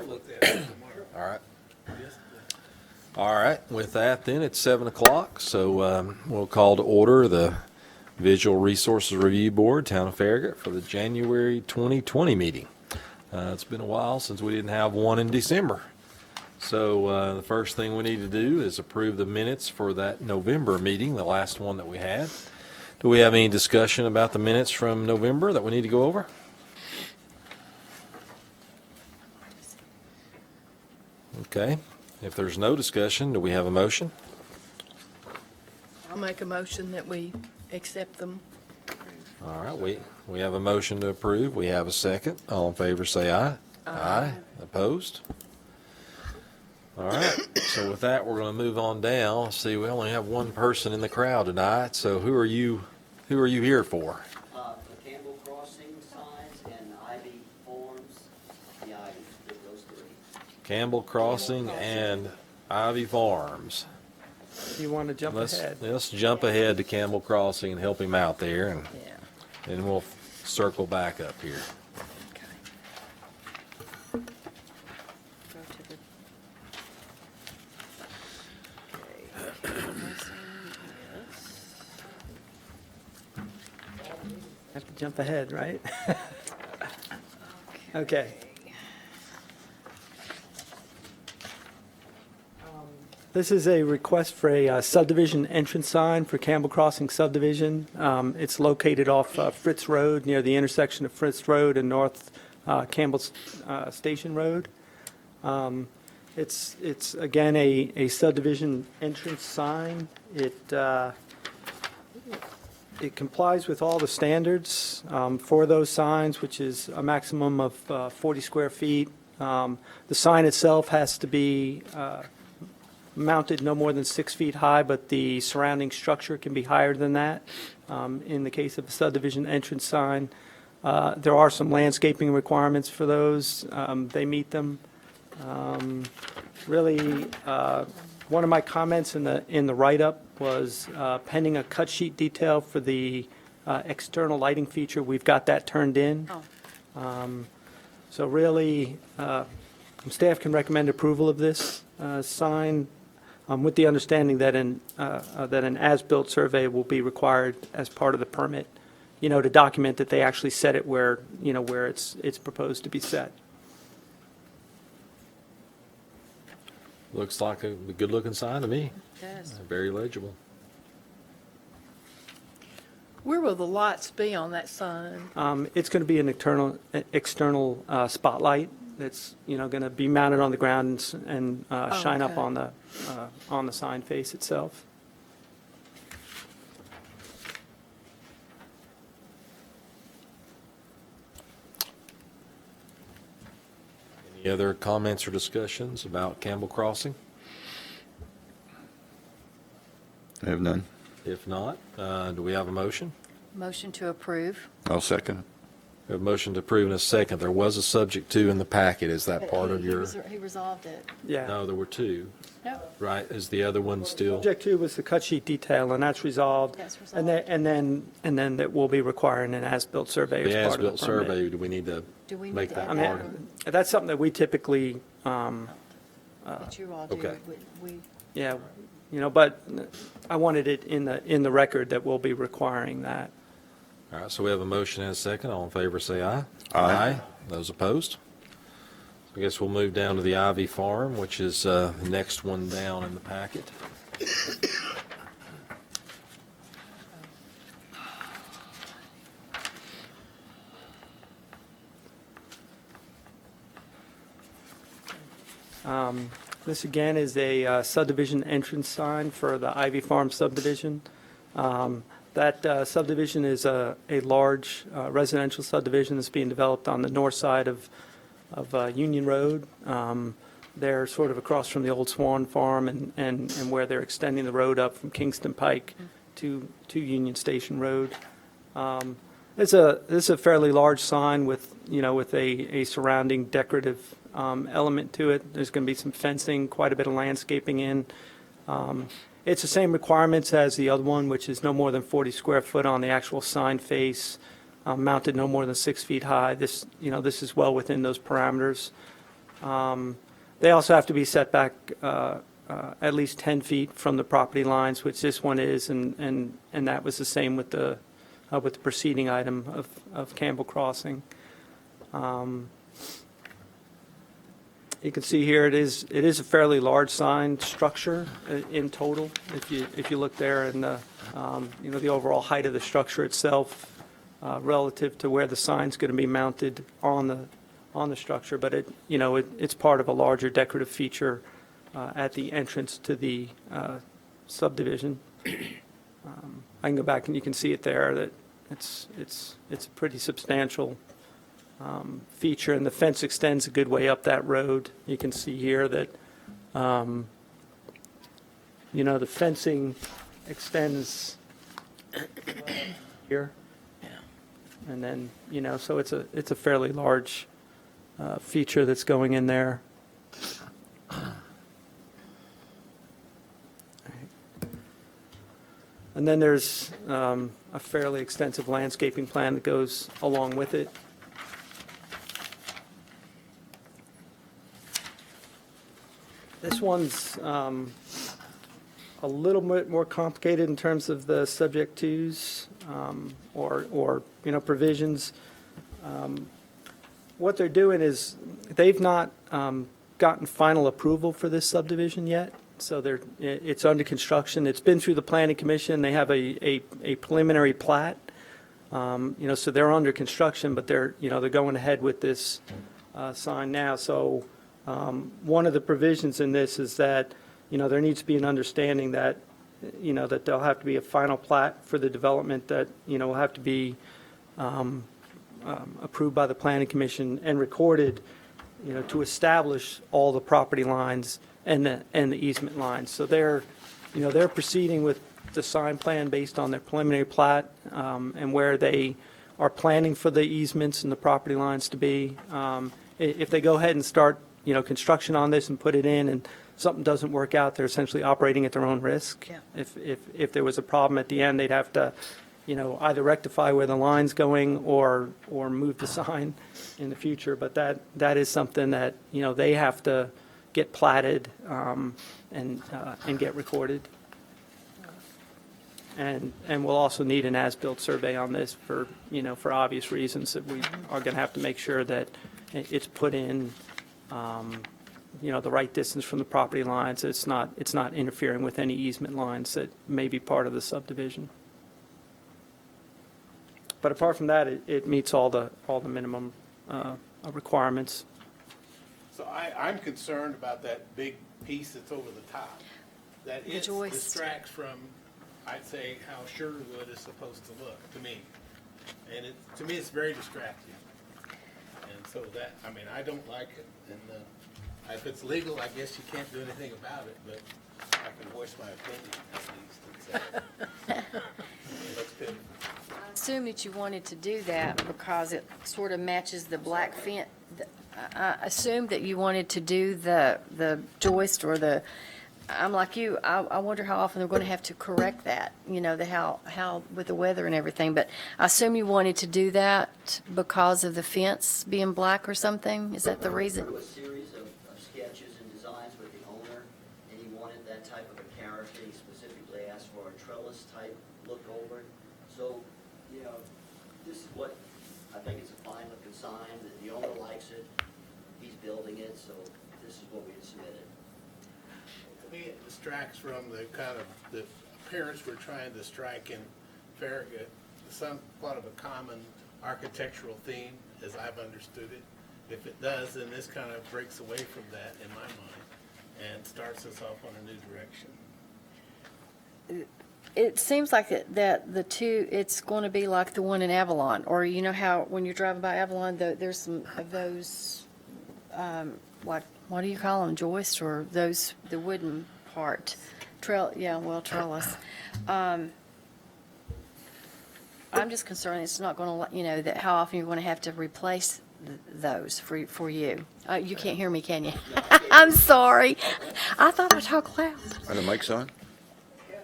All right. All right, with that then, it's 7 o'clock, so we'll call to order the Visual Resources Review Board, Town of Farragut, for the January 2020 meeting. It's been a while since we didn't have one in December. So the first thing we need to do is approve the minutes for that November meeting, the last one that we had. Do we have any discussion about the minutes from November that we need to go over? Okay. If there's no discussion, do we have a motion? I'll make a motion that we accept them. All right, we have a motion to approve. We have a second. All in favor say aye. Aye. Opposed? All right, so with that, we're going to move on down. See, we only have one person in the crowd tonight, so who are you here for? The Campbell Crossing signs and Ivy Farms, the Ivy, those three. Campbell Crossing and Ivy Farms. You want to jump ahead? Let's jump ahead to Campbell Crossing and help him out there, and Yeah. then we'll circle back up here. Okay. Go to the. Have to jump ahead, right? Okay. This is a request for a subdivision entrance sign for Campbell Crossing subdivision. It's located off Fritz Road, near the intersection of Fritz Road and North Campbell Station Road. It's again a subdivision entrance sign. It complies with all the standards for those signs, which is a maximum of 40 square feet. The sign itself has to be mounted no more than 6 feet high, but the surrounding structure can be higher than that. In the case of a subdivision entrance sign, there are some landscaping requirements for those. They meet them. Really, one of my comments in the write-up was pending a cut sheet detail for the external lighting feature. We've got that turned in. So really, staff can recommend approval of this sign with the understanding that an as-built survey will be required as part of the permit, to document that they actually set it where it's proposed to be set. Looks like a good-looking sign to me. It does. Very legible. Where will the lights be on that sign? It's going to be an external spotlight that's, going to be mounted on the ground and shine up okay. on the sign face itself. Any other comments or discussions about Campbell Crossing? I have none. If not, do we have a motion? Motion to approve. I'll second it. We have a motion to approve in a second. There was a subject to in the packet. Is that part of your? He resolved it. Yeah. No, there were two, No. right? Is the other one still? Subject 2 was the cut sheet detail, and that's resolved. That's And then that will be requiring an as-built survey The as part of the as-built permit. survey, do we need to Do we need make to that add I part of it? mean, that's something that we typically, That you all do. okay. We, yeah, but I wanted it in the record that we'll be requiring that. All right, so we have a motion and a second. All in favor, say aye. Aye. Those opposed? I guess we'll move down to the Ivy Farm, which is the next one down in the packet. This again is a subdivision entrance sign for the Ivy Farm subdivision. That subdivision is a large residential subdivision that's being developed on the north side of Union Road. They're sort of across from the old Swan Farm and where they're extending the road up from Kingston Pike to Union Station Road. This is a fairly large sign with a surrounding decorative element to it. There's going to be some fencing, quite a bit of landscaping in. It's the same requirements as the other one, which is no more than 40 square foot on the actual sign face, mounted no more than 6 feet high. This is well within those parameters. They also have to be set back at least 10 feet from the property lines, which this one is, and that was the same with the preceding item of Campbell Crossing. You can see here, it is a fairly large sign structure in total. If you look there, and the overall height of the structure itself relative to where the sign's going to be mounted on the structure, but it's part of a larger decorative feature at the entrance to the subdivision. I can go back and you can see it there, that it's a pretty substantial feature, and the fence extends a good way up that road. You can see here that, the fencing extends here. And then, so it's a fairly large feature that's going in there. And then there's a fairly extensive landscaping plan that goes along with it. This one's a little bit more complicated in terms of the subject tos or provisions. What they're doing is they've not gotten final approval for this subdivision yet, so it's under construction. It's been through the planning commission. They have a preliminary plat, so they're under construction, but they're going ahead with this sign now. So one of the provisions in this is that there needs to be an understanding that that there'll have to be a final plat for the development that will have to be approved by the planning commission and recorded to establish all the property lines and the easement lines. So they're proceeding with the sign plan based on their preliminary plat and where they are planning for the easements and the property lines to be. If they go ahead and start construction on this and put it in, and something doesn't work out, they're essentially operating at their own risk. Yeah. If there was a problem at the end, they'd have to either rectify where the line's going or move the sign in the future. But that is something that they have to get platted and get recorded. And we'll also need an as-built survey on this for obvious reasons, that we are going to have to make sure that it's put in the right distance from the property lines. It's not interfering with any easement lines that may be part of the subdivision. But apart from that, it meets all the minimum requirements. So I'm concerned about that big piece that's over the top. That it joist. distracts from, I'd say, how Sugarwood is supposed to look to me. And to me, it's very distracting. And so I don't like it. And if it's legal, I guess you can't do anything about it, but I can voice my opinion at least. It looks good. I assume that you wanted to do that because it sort of matches the black fence. I assume that you wanted to do the joist or I'm like you, I wonder how often they're going to have to correct that, how with the weather and everything. But I assume you wanted to do that because of the fence being black or something? Is that the reason? Through a series of sketches and designs with the owner, and he wanted that type of a character. He specifically asked for a trellis type look over it. So, this is what I think is a fine looking sign. The owner likes it. He's building it, so this is what we submitted. To me, it distracts from the kind of the appearance we're trying to strike in Farragut. Somewhat of a common architectural theme, as I've understood it. If it does, then this kind of breaks away from that in my mind and starts us off on a new direction. It seems like that the two, it's going to be like the one in Avalon, or how when you're driving by Avalon, there's some of those, what do you call them, joists, or the wooden part? Trellis. I'm just concerned it's not going to, that how often you're going to have to replace those for you. You can't hear me, can you? I'm sorry. I thought I talked loud. Are the mics on? Yeah.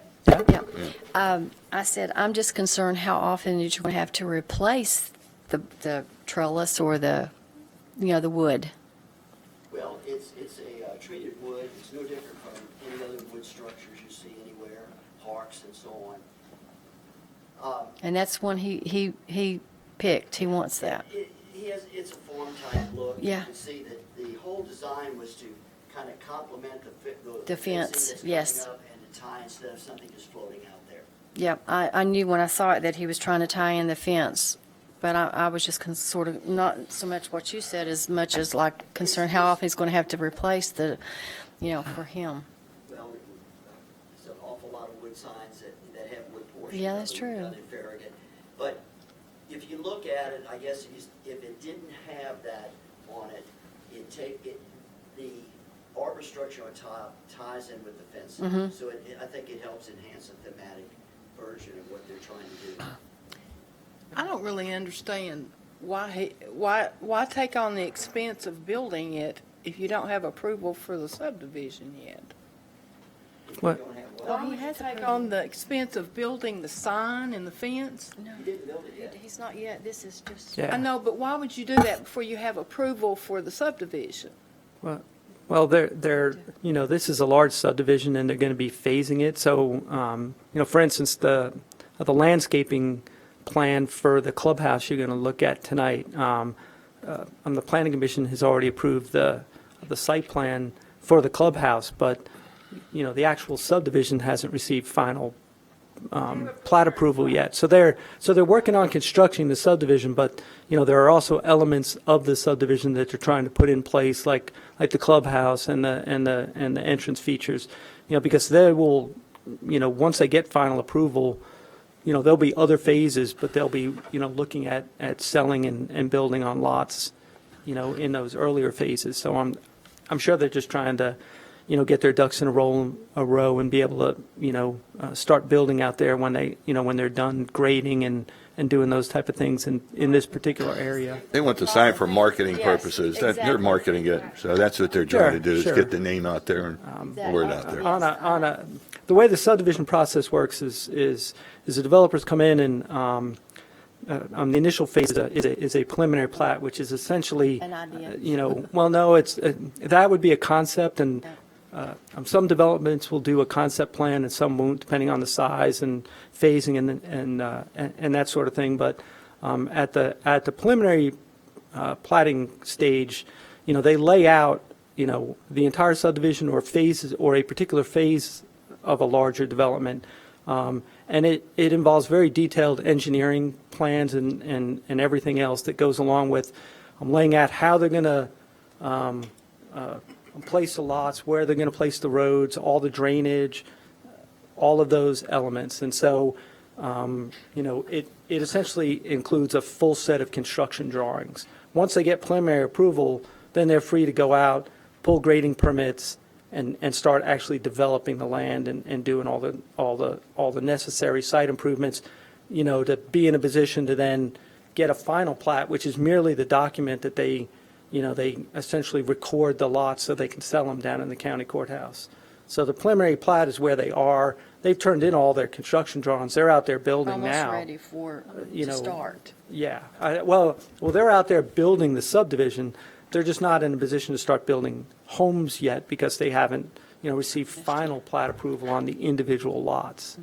I said, I'm just concerned how often you're going to have to replace the trellis or the wood. Well, it's a treated wood. It's no different from any other wood structures you see anywhere, parks and so on. And that's one he picked. He wants that. It's a farm type look. Yeah. You can see that the whole design was to kind of complement The fence, fencing that's yes. coming up and to tie instead of something just floating out there. Yep, I knew when I saw it that he was trying to tie in the fence, but I was just sort of, not so much what you said as much as like concerned how often he's going to have to replace the, for him. Well, there's an awful lot of wood signs that have wood portions. Yeah, that's of them true. done in Farragut. But if you look at it, I guess if it didn't have that on it, the arbor structure on top ties in with the fencing. Mhm. So I think it helps enhance a thematic version of what they're trying to do. I don't really understand why take on the expense of building it if you don't have approval for the subdivision yet? If you What? don't have Well, one, he has Take approval. on the expense of building the sign and the fence? No, you didn't build it yet. he's not yet. This is just. Yeah. I know, but why would you do that before you have approval for the subdivision? Well, this is a large subdivision, and they're going to be phasing it. So, for instance, the landscaping plan for the clubhouse you're going to look at tonight, the planning commission has already approved the site plan for the clubhouse, but, the actual subdivision hasn't received final plat approval yet. So they're working on constructing the subdivision, but, there are also elements of the subdivision that they're trying to put in place, like the clubhouse and the entrance features, because they will, once they get final approval, there'll be other phases, but they'll be, looking at selling and building on lots, in those earlier phases. So I'm sure they're just trying to, get their ducks in a row and be able to, start building out there when they, when they're done grading and doing those type of things in this particular area. They want the sign for marketing Yes, purposes. They're exactly. marketing it, so that's what they're trying to Sure, do, is sure. get the name out there and word out there. The way the subdivision process works is the developers come in and, on the initial phase is a preliminary plat, which is essentially, An idea. that would be a concept, and some developments will do a concept plan and some won't, depending on the size and phasing and that sort of thing. But at the preliminary platting stage, they lay out, the entire subdivision or phases or a particular phase of a larger development. And it involves very detailed engineering plans and everything else that goes along with laying out how they're going to place the lots, where they're going to place the roads, all the drainage, all of those elements. And so, it essentially includes a full set of construction drawings. Once they get preliminary approval, then they're free to go out, pull grading permits, and start actually developing the land and doing all the necessary site improvements, to be in a position to then get a final plat, which is merely the document that they essentially record the lots so they can sell them down in the county courthouse. So the preliminary plat is where they are. They've turned in all their construction drawings. They're out there building now. Almost ready for, you to know, start. Yeah, well, they're out there building the subdivision. They're just not in a position to start building homes yet because they haven't, received final plat approval on the individual lots.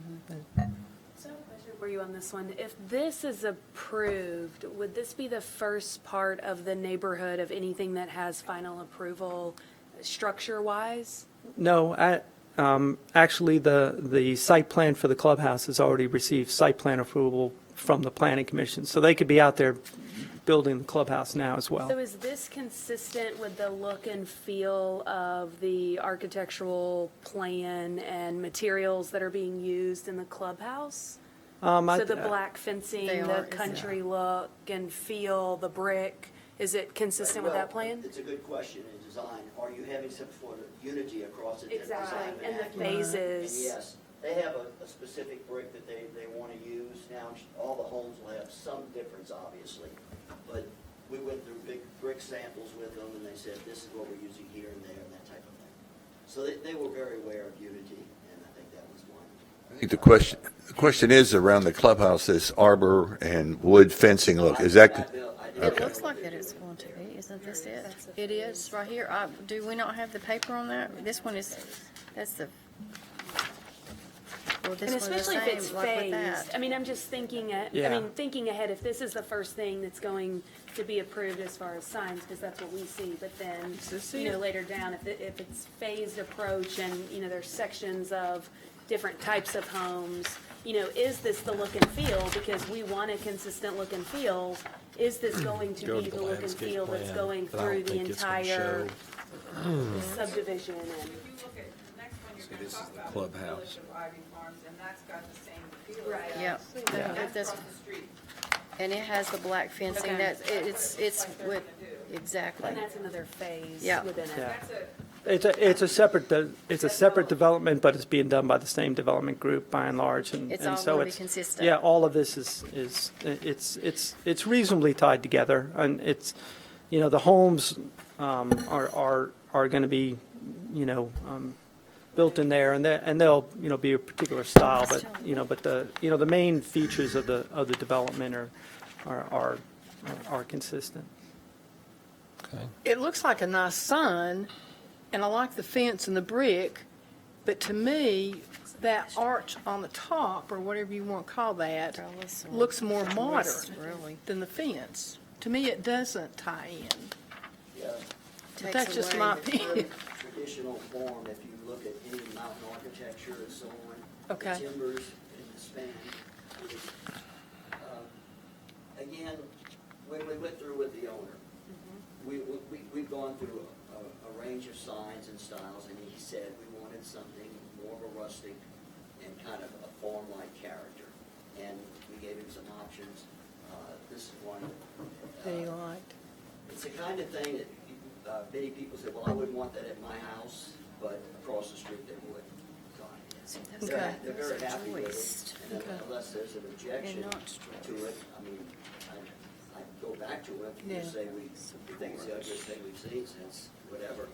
So, question for you on this one. If this is approved, would this be the first part of the neighborhood of anything that has final approval structure-wise? No, actually, the site plan for the clubhouse has already received site plan approval from the planning commission, so they could be out there building the clubhouse now as well. So is this consistent with the look and feel of the architectural plan and materials that are being used in the clubhouse? So the black fencing, They the are, country look and feel, the brick, is it consistent with that plan? It's a good question in design. Are you having some sort of unity across the Exactly, design and the vernacular? phases. And yes, they have a specific brick that they want to use. Now, all the homes will have some difference, obviously. But we went through big brick samples with them, and they said, this is what we're using here and there, and that type of thing. So they were very aware of unity, and I think that was one. I think the question is around the clubhouse, this arbor and wood fencing look, is that? It looks like that it's going to be. Isn't this it? It is, right here. Do we not have the paper on that? This one is, that's the, well, this And one is the especially if it's same, like with phased. that. I mean, I'm just thinking, Yeah. thinking ahead, if this is the first thing that's going to be approved as far as signs, because that's what we see, but then, this you know, it? later down, if it's phased approach and, you know, there's sections of different types of homes, you know, is this the look and feel? Because we want a consistent look and feel. Is this going to Go be to the look and landscape feel that's plan, going but I don't through the think it's gonna entire show. subdivision and? If you look at, next one, you're this is gonna talk the about the clubhouse. Village of Ivy Farms, and that's got the same feel. Right. as Yep. that. Yeah. That's That's- across the street. And it has the black fencing, Okay. that, it's with, exactly. And that's another phase Yeah. within it. Yeah. That's a, It's a separate development, but it's being done by the same development group by and large, and It's and all so gonna be it's consistent. yeah, all of this is it's reasonably tied together, and it's, you know, the homes are going to be, you know, built in there, and they'll, you know, be a particular style, but the main features of the development are consistent. Okay. It looks like a nice sign, and I like the fence and the brick, but to me, that arch on the top, or whatever you want to call that, Trellis or looks more modern twist, really. than the fence. To me, it doesn't tie in. Yeah, But Takes that's just away. my it's very opinion. traditional form, if you look at any mountain architecture and so on. Okay. The timbers and the span. is, Again, when we went through with the owner, we've gone through a range of signs and styles, and he said we wanted something more of a rustic and kind of a farm-like character. And we gave him some options. This is one. That he liked. It's the kind of thing that many people say, well, I wouldn't want that at my house, but across the street they would. So, See, They're Okay. they're very happy with Joist. it, and Okay. unless there's an objection And not to it, I mean, I go back to it and just Yeah. say we think it's the ugliest thing we've seen since whatever.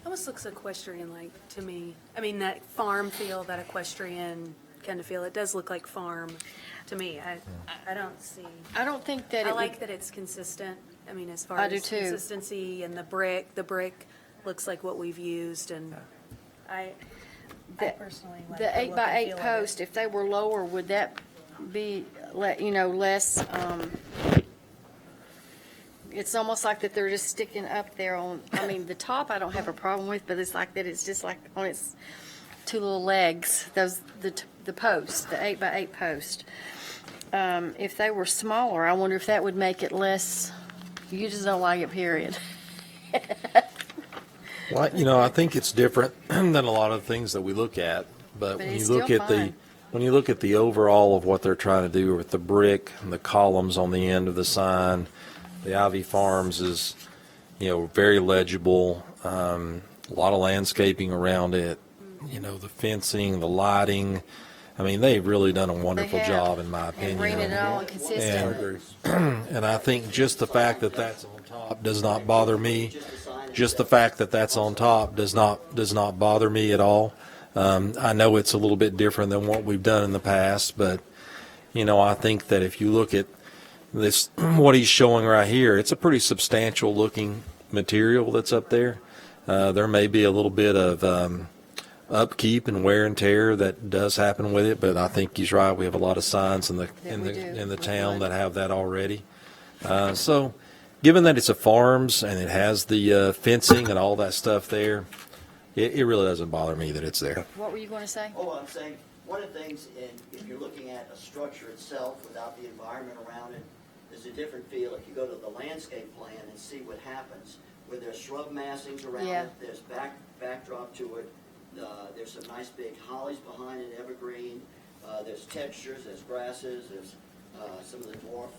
Almost looks equestrian-like to me. I mean, that farm feel, that equestrian kind of feel, it does look like farm to me. I don't see, I don't think that I it like would, that it's consistent. I mean, as far I do as too. consistency and the brick looks like what we've used, and I personally like the the look and 8x8 feel of it. post, if they were lower, would that be, less, it's almost like that they're just sticking up there on, I mean, the top I don't have a problem with, but it's like that it's just like on its two little legs, the post, the 8x8 post. If they were smaller, I wonder if that would make it less, you just don't like it, period. Well, I think it's different than a lot of things that we look at, but when you it's look still at fine. when you look at the overall of what they're trying to do with the brick and the columns on the end of the sign, the Ivy Farms is, very legible, a lot of landscaping around it, the fencing, the lighting. I mean, they've really done a wonderful have. job, in my And opinion. bringing it all consistent. And I think just the fact that that's on top does not bother me. Just the fact that that's on top does not bother me at all. I know it's a little bit different than what we've done in the past, but I think that if you look at this, what he's showing right here, it's a pretty substantial looking material that's up there. There may be a little bit of upkeep and wear and tear that does happen with it, but I think he's right. We have a lot of signs in the we do. in the With town wood. that have that already. So, given that it's a farms and it has the fencing and all that stuff there, it really doesn't bother me that it's there. What were you going to say? Oh, I'm saying, one of the things, if you're looking at a structure itself without the environment around it, there's a different feel. If you go to the landscape plan and see what happens, where there's shrub massings around Yeah. it, there's backdrop to it, there's some nice big hollies behind it, evergreen, there's textures, there's grasses, there's some of the dwarf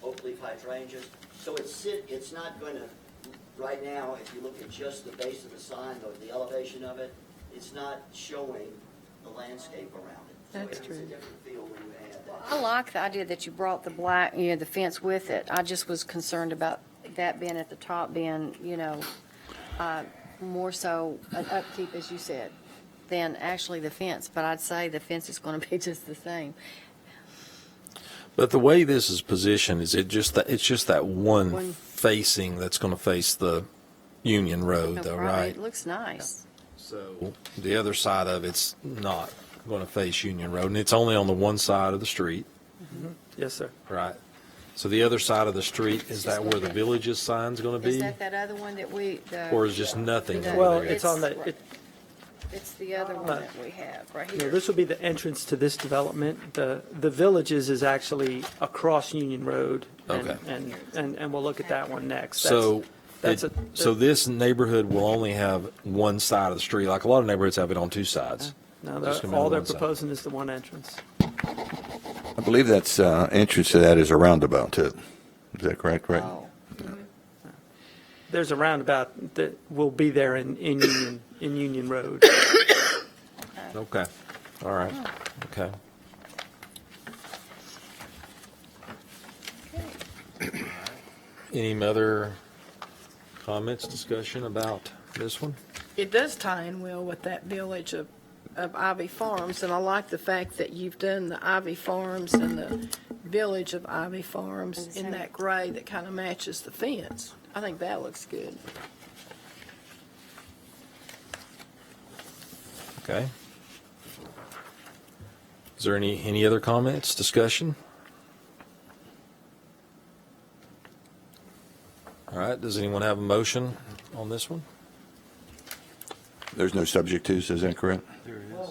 oak leaf hydrangeas. So it's not going to, right now, if you look at just the base of the sign, the elevation of it, it's not showing the landscape around it. So That's it's true. a different feel when you add that. I like the idea that you brought the black, the fence with it. I just was concerned about that being at the top being, more so an upkeep, as you said, than actually the fence. But I'd say the fence is going to be just the same. But the way this is positioned, is it's just that one One- facing that's going to face the Union Road, No though, problem. right? It looks nice. So the other side of it's not going to face Union Road, and it's only on the one side of the street, Yes, sir. right? So the other side of the street, is that where the Villages sign's going to Is be? that other one that Or is just nothing The- over Well, there? it's on the, It's the other one that we have, right you know, here. this will be the entrance to this development. The Villages is actually across Union Road. and- Okay. And we'll look at that one next. So, That's it- a- so this neighborhood will only have one side of the street, like a lot of neighborhoods have it on two sides. No, Just gonna be on all they're one side. proposing is the one entrance. I believe that's, entrance to that is a roundabout too. Is that correct, right? Oh, There's a roundabout that will be there in Union Road. Okay, all right, okay. Any other comments, discussion about this one? It does tie in well with that village of Ivy Farms, and I like the fact that you've done the Ivy Farms and the village of Ivy Farms in that gray that kind of matches the fence. I think that looks good. Okay. Is there any other comments, discussion? All right, does anyone have a motion on this one? There's no subject tos, is that correct?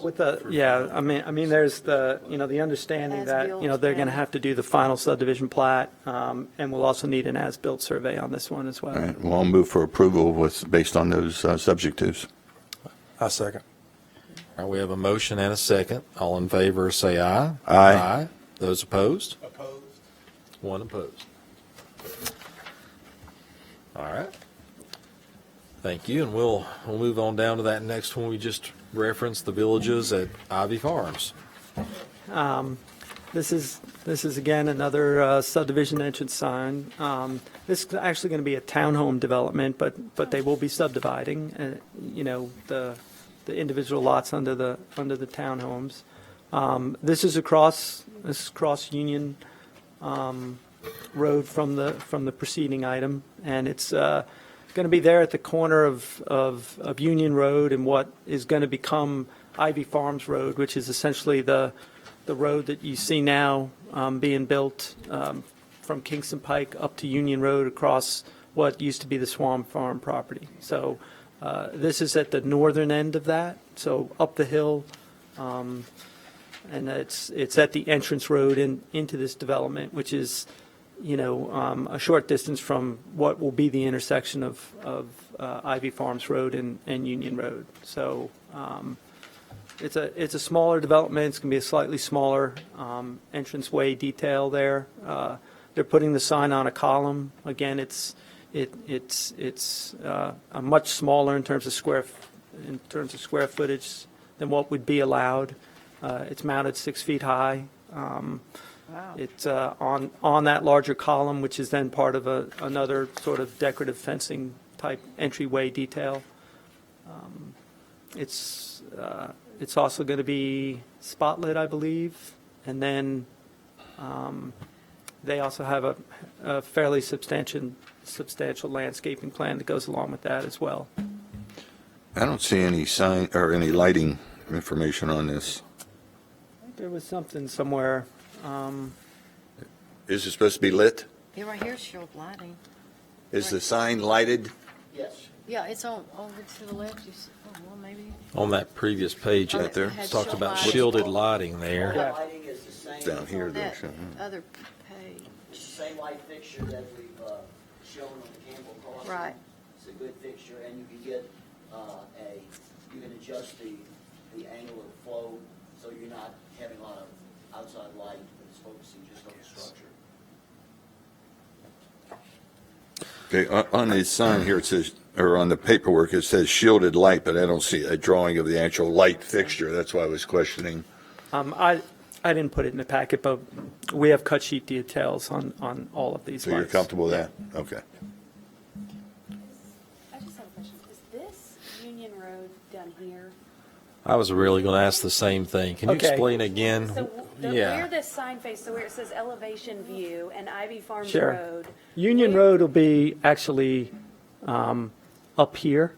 With the, yeah, I mean, there's the, the understanding that, As-built they're going to plan. have to do the final subdivision plat, and we'll also need an as-built survey on this one as well. All right, well, I'll move for approval based on those subject tos. I second. All right, we have a motion and a second. All in favor, say aye. Aye. Those opposed? Opposed? One opposed. All right. Thank you, and we'll move on down to that next one we just referenced, the Villages at Ivy Farms. This is again another subdivision entrance sign. This is actually going to be a townhome development, but they will be subdividing, the individual lots under the townhomes. This is across Union Road from the preceding item, and it's going to be there at the corner of Union Road and what is going to become Ivy Farms Road, which is essentially the road that you see now being built from Kingston Pike up to Union Road across what used to be the Swan Farm property. So this is at the northern end of that, so up the hill, and it's at the entrance road into this development, which is a short distance from what will be the intersection of Ivy Farms Road and Union Road. So it's a smaller development. It's going to be a slightly smaller entranceway detail there. They're putting the sign on a column. Again, it's a much smaller in terms of square footage than what would be allowed. It's mounted 6 feet high. Wow. It's on that larger column, which is then part of another sort of decorative fencing type entryway detail. It's also going to be spotlit, I believe, and then they also have a fairly substantial landscaping plan that goes along with that as well. I don't see any sign or any lighting information on this. I think there was something somewhere. Is it supposed to be lit? Yeah, right here's shield lighting. Is the sign lighted? Yes. Yeah, it's on, over to the left, you see, well, maybe. On that previous page, Oh, it there. it had talked shield about lighting. shielded lighting there. Yeah. Lighting is the same. Down here, On there's, that other page. It's the same light fixture that we've shown on the Campbell Crossing. Right. It's a good fixture, and you can get you can adjust the angle of the flow, so you're not having a lot of outside light, but it's focusing just on the structure. Okay, on the sign here, it says, or on the paperwork, it says shielded light, but I don't see a drawing of the actual light fixture. That's why I was questioning. I didn't put it in the packet, but we have cut sheet details on all of these So you're lights. comfortable with that? Okay. I just have a question. Is this Union Road down here? I was really going to ask the same thing. Can you Okay. explain again? So where Yeah. this sign face, so where it says elevation view and Ivy Farms Sure. Road. Union where- Road will be actually up here,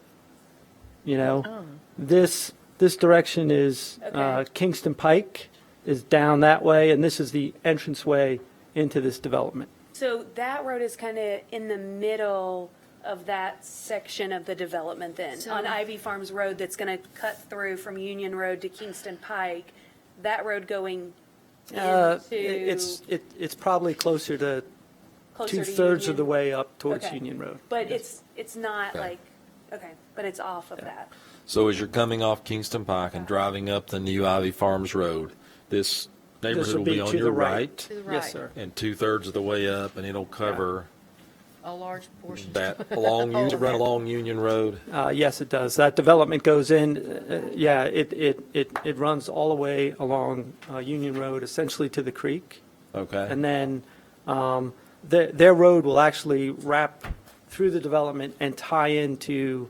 you know. This direction is Okay. Kingston Pike is down that way, and this is the entranceway into this development. So that road is kind of in the middle of that section of the development then, So- on Ivy Farms Road that's going to cut through from Union Road to Kingston Pike, that road going into. It's probably closer to closer to two-thirds of Union. the way up towards Okay. Union Road. But it's not Okay. like, okay, but it's off of that. So as you're coming off Kingston Pike and driving up the new Ivy Farms Road, this neighborhood will be on to your the right. right To the right. Yes, sir. and 2/3 of the way up, and it'll cover A large portion. that along, All of run it. along Union Road. Yes, it does. That development goes in, it runs all the way along Union Road, essentially to the creek. Okay. And then their road will actually wrap through the development and tie into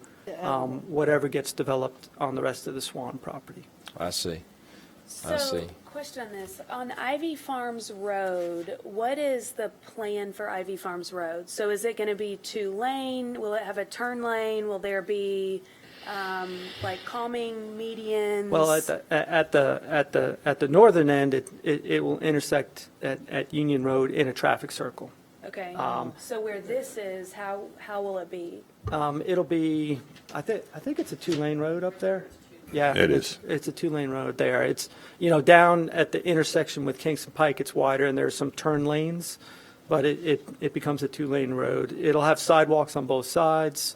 whatever gets developed on the rest of the Swan property. I see. I see. So, question on this, on Ivy Farms Road, what is the plan for Ivy Farms Road? So is it going to be 2-lane? Will it have a turn lane? Will there be, like calming medians? Well, at the northern end, it will intersect at Union Road in a traffic circle. Okay, so where this is, how will it be? It'll be, I think it's a 2-lane road up there. Yeah. It is. It's a 2-lane road there. It's, down at the intersection with Kingston Pike, it's wider and there's some turn lanes, but it becomes a 2-lane road. It'll have sidewalks on both sides.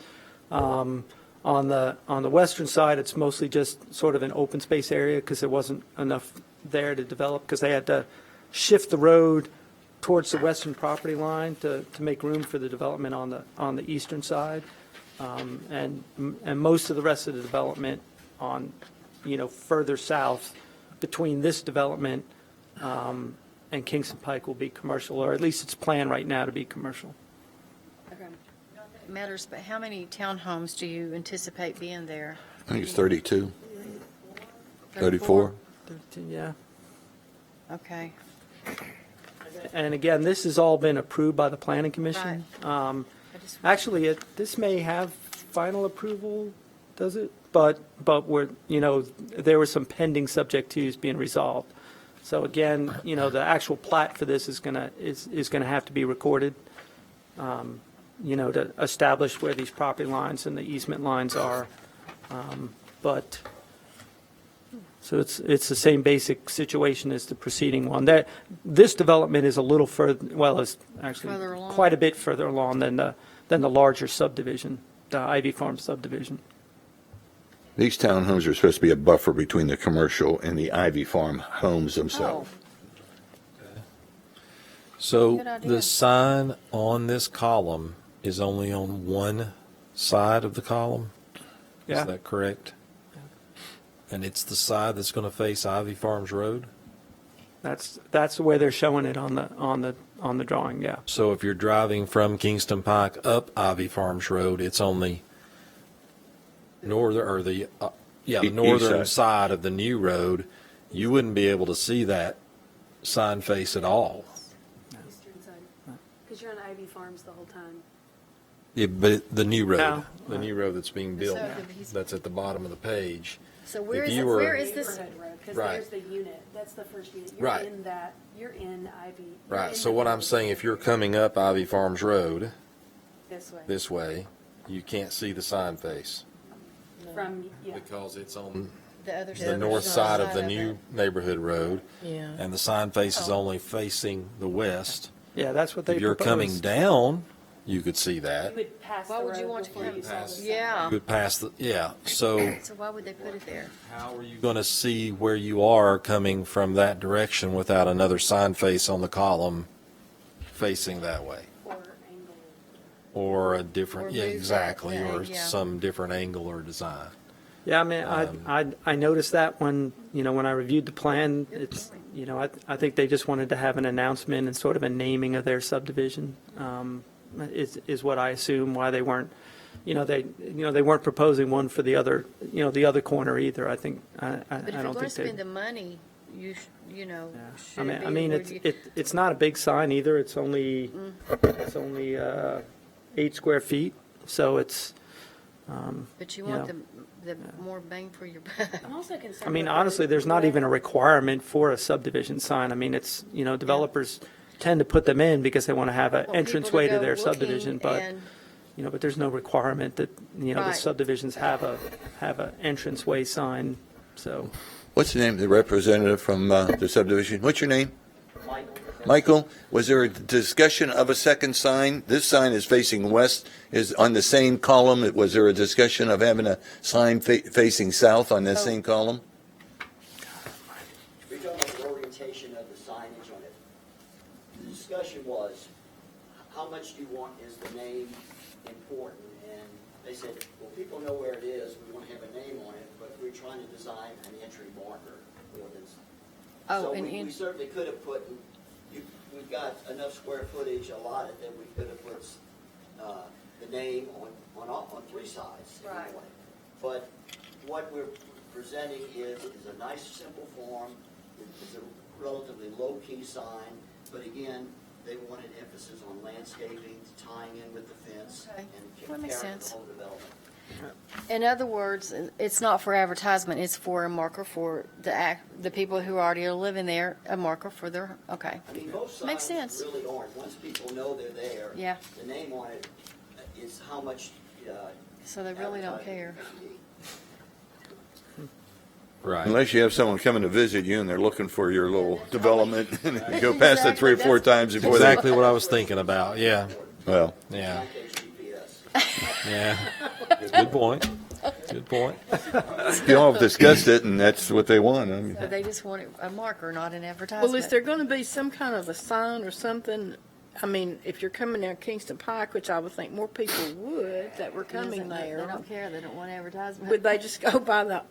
On the western side, it's mostly just sort of an open space area because there wasn't enough there to develop because they had to shift the road towards the western property line to make room for the development on the eastern side. And most of the rest of the development on, further south between this development and Kingston Pike will be commercial, or at least it's planned right now to be commercial. Okay. Matters, but how many townhomes do you anticipate being there? I think it's 32, 34. 13, yeah. Okay. And again, this has all been approved by the planning commission. I just- Actually, this may have final approval, does it? But there were some pending subject twos being resolved. So again, the actual plat for this is gonna have to be recorded, to establish where these property lines and the easement lines are. But, so it's the same basic situation as the preceding one. This development is a little further, well, it's actually Further along. quite a bit further along than the larger subdivision, the Ivy Farm subdivision. These townhomes are supposed to be a buffer between the commercial and the Ivy Farm homes themselves. So Good idea. the sign on this column is only on one side of the column? Yeah. Is that correct? And it's the side that's going to face Ivy Farms Road? That's the way they're showing it on the drawing, yeah. So if you're driving from Kingston Pike up Ivy Farms Road, it's on the northern, or the East northern side. side of the new road. You wouldn't be able to see that sign face at all. Eastern side, because you're on Ivy Farms the whole time. Yeah, but the new road, No. the new road that's being built, So he's- that's at the bottom of the page. So where If is, you were- where is this? Neighborhood road, because Right. there's the unit, that's the first unit. Right. You're in Ivy. you're Right, in so the what I'm village saying, if you're coming up Ivy Farms Road This way, this way, you can't see the sign face from, yeah. because it's on The other the side. north side of the it. new neighborhood road, Yeah. and the sign face is only facing the west. Yeah, that's what they If you're coming proposed. down, you could see that. You would pass the Why would you road want to before come? you saw the sign. Yeah. You could pass the, yeah, so So why would they put it there? how are you going to see where you are coming from that direction without another sign face on the column facing that way? Or angle. Or a different, Or yeah, move that exactly, way, or yeah. some different angle or design. Yeah, I mean, I noticed that when I reviewed the plan, it's, I think they just wanted to have an announcement and sort of a naming of their subdivision, is what I assume, why they weren't, they weren't proposing one for the other corner either, I think. I But if you're don't going to think spend they. the money, you Yeah. should it be I mean, where you- it's not a big sign either. It's only 8 square feet, so it's, But you you want know. the more bang for your buck. I'm also concerned. I mean, with honestly, the there's not way- even a requirement for a subdivision sign. I mean, it's, developers tend to put them in because they want to have an Want people entranceway to go their looking subdivision, but, and- but there's no requirement that, the Right. subdivisions have a entranceway sign, so. What's the name of the representative from the subdivision? What's your name? Michael? Michael, was there a discussion of a second sign? This sign is facing west, is on the same column. Was there a discussion of having a sign facing south on that same column? We're talking about the orientation of the signage on it. The discussion was, how much do you want, is the name important? And they said, well, people know where it is, we want to have a name on it, but we're trying to design an entry marker for this. Oh, So and we certainly could have put, we've got enough square footage allotted that we could have put the name on 3 sides. if we Right. wanted. But what we're presenting is a nice, simple form. It's a relatively low-key sign, but again, they wanted emphasis on landscaping, tying in with the fence, Okay. and That makes carrying the sense. whole development. In other words, it's not for advertisement, it's for a marker for the people who already are living there, a marker for their, okay. I mean, most Makes signs sense. really aren't. Once people know they're there, Yeah. the name on it is how much. So they really don't care. advertising you need. Right. Unless you have someone coming to visit you and they're looking for your little development, and you go past it 3 or 4 times before they, Exactly what I was thinking about, yeah, well, yeah, Not GPS. yeah. Good point, good point. you all have discussed it, and that's what they want. I mean, So they just want a marker, not an advertisement. Well, is there going to be some kind of a sign or something? I mean, if you're coming down Kingston Pike, which I would think more people would that were coming They there, don't care, they don't want advertisement. would they just go by the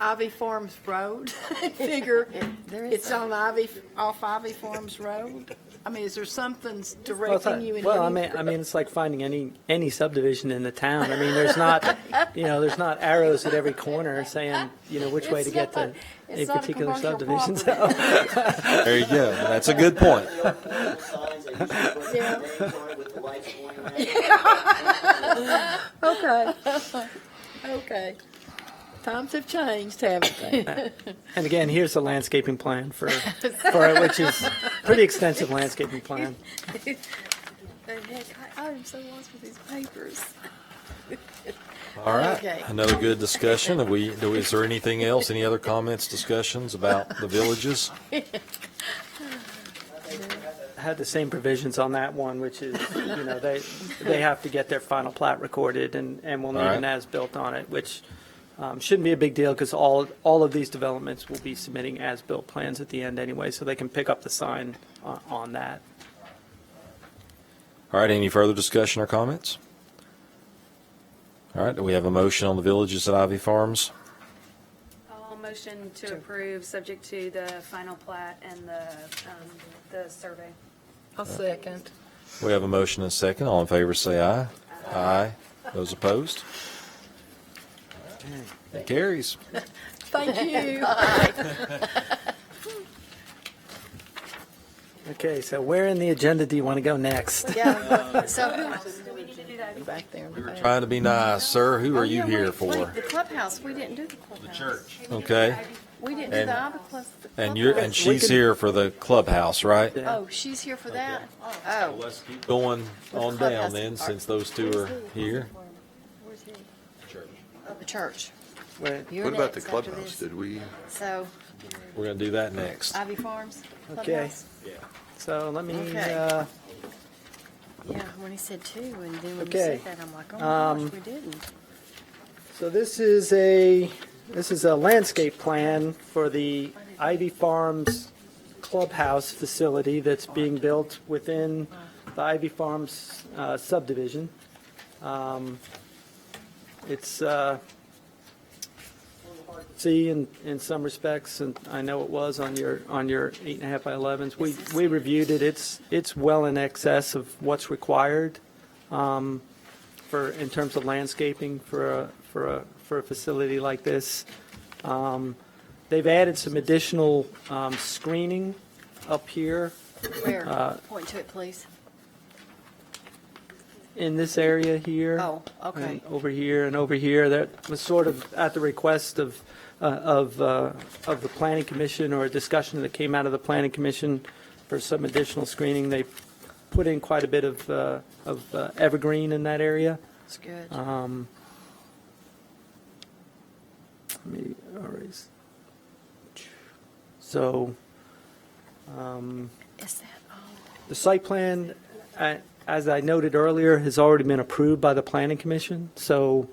Ivy Farms Road and figure There is it's on off Ivy Farms Road? I mean, is there something Well, it's directing you in well, any? it's like finding any subdivision in the town. I mean, there's not arrows at every corner saying, which way to get to a It's not a particular commercial subdivision. property. So, There you go, that's a good point. The old portable signs, they used to put Yeah. names on it with the lights going around. Okay. Okay. Times have changed, haven't they? and again, here's the landscaping plan for it, which is pretty extensive landscaping plan. I'm so lost with these papers. All right, Okay. another good discussion. Is there anything else, any other comments, discussions about the villages? Had the same provisions on that one, which is, they have to get their final plat recorded and will need All right. an as-built on it, which shouldn't be a big deal because all of these developments will be submitting as-built plans at the end anyway, so they can pick up the sign on that. All right, any further discussion or comments? All right, do we have a motion on the villages at Ivy Farms? I'll motion to approve, subject to the final plat and the survey. I'll second. We have a motion and a second. All in favor, say aye. Aye. Those opposed? It carries. Thank you. Okay, so where in the agenda do you want to go next? Yeah, so Back there in the back. Trying to be nice, sir. Who are you here wait, for? the clubhouse, we didn't do the clubhouse. Okay, We didn't do And- the Ivy Club. and she's here for the clubhouse, right? Oh, she's here for that? Oh. Let's keep going on down then, since those two are here. Where's he? Oh, the church. Wait, You're what about the next after clubhouse? this. Did we? So, We're gonna do that next. Ivy Farms, Okay. clubhouse? So let me, Okay. Yeah, when he said two, and then when you Okay. said that, I'm like, oh my gosh, we didn't. so this is a landscape plan for the Ivy Farms clubhouse facility that's being built within the Ivy Farms subdivision. It's see in some respects, and I know it was on your 8.5 by 11s. We reviewed it. It's well in excess of what's required in terms of landscaping for a facility like this. They've added some additional screening up here Where? Point to it, please. in this area here. Oh, okay. And over here and over here. That was sort of at the request of the Planning Commission, or a discussion that came out of the Planning Commission for some additional screening. They put in quite a bit of evergreen in that area. That's good. Let me erase. So, Is that, the site plan, as I noted earlier, has already been approved by the Planning Commission. So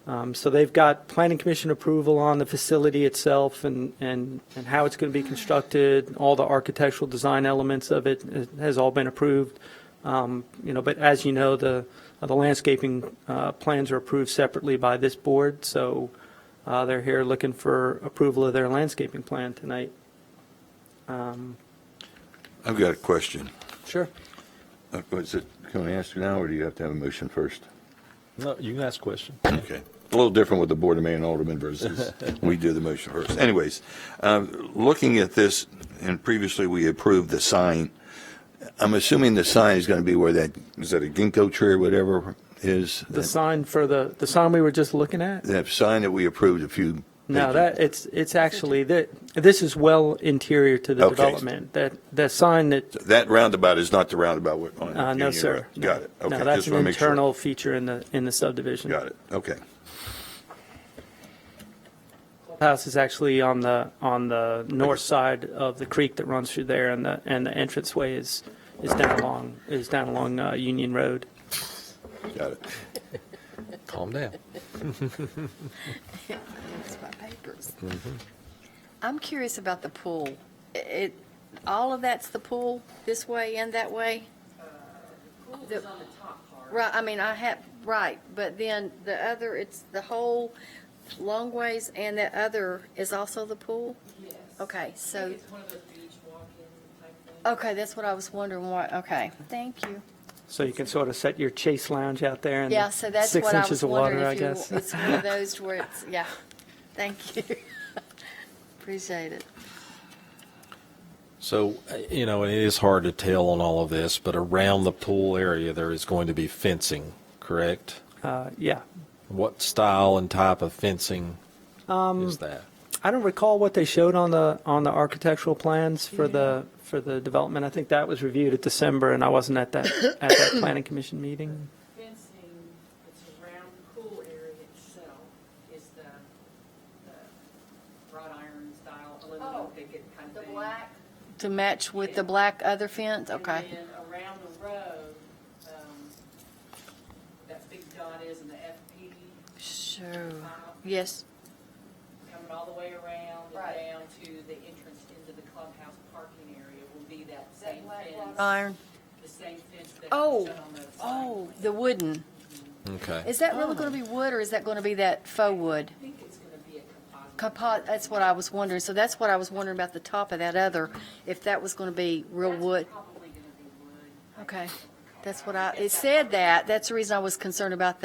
they've got Planning Commission approval on the facility itself and how it's going to be constructed. All the architectural design elements of it has all been approved. But as you know, the landscaping plans are approved separately by this board. So they're here looking for approval of their landscaping plan tonight. I've got a question. Sure. Can we ask now, or do you have to have a motion first? No, you can ask a question. Okay. A little different with the Board of Mayor and Aldermen versus we do the motion first. Anyways, looking at this, and previously we approved the sign, I'm assuming the sign is going to be where is that a ginkgo tree or whatever is? The sign for the sign we were just looking at? That sign that we approved a few. No, it's actually, this is well interior to the Okay. development. The sign That roundabout is not the roundabout on no, Union sir. Road. Got it. Okay. No, that's Just an wanna make sure. internal feature in the subdivision. Got it. Okay. House is actually on the north side of the creek that runs through there, and the entranceway is down along Union Road. Got it. Calm down. It's my papers. I'm curious about the pool. All of that's the pool, this way and that way? Pool is on the top part. Right, I mean, right, but then the other, it's the whole long ways, and the other is also the pool? Yes. Okay, so, It's one of those beach walk-in type things. okay, that's what I was wondering, why, okay, thank you. So you can sort of set your chase lounge out there in Yeah, the so that's 6 what I inches was of water, wondering, I if guess. it's one of those where it's, yeah, thank you. Appreciate it. So, it is hard to tell on all of this, but around the pool area, there is going to be fencing, correct? Yeah. What style and type of fencing is that? I don't recall what they showed on the architectural plans for the development. I think that was reviewed at December, and I wasn't at that planning commission meeting. Fencing that's around the pool area itself is the wrought iron style aluminum picket kind of thing. To match with the black other fence, okay. And then around the road, that big dot is in the FP, Sure, yes, coming all the way around and Right. down to the entrance into the clubhouse parking area will be that same fence. iron. The same fence that Oh, was shown on the sign. oh, the wooden. Okay. Is that really going to be wood, or is that going to be that faux wood? I think it's going to be a composite. That's what I was wondering. So that's what I was wondering about the top of that other, if that was going to be real wood. That's probably going to be wood. Okay, that's what it said that. That's the reason I was concerned about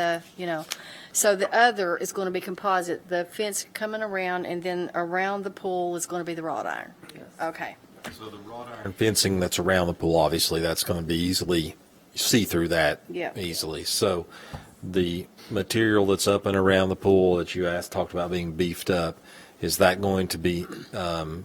so the other is going to be composite, the fence coming around, and then around the pool is going to be the wrought iron. Okay, So the wrought iron fencing that's around the pool, obviously, that's going to be easily, see through that Yeah. easily. So the material that's up and around the pool that you talked about being beefed up, is that going to be, That's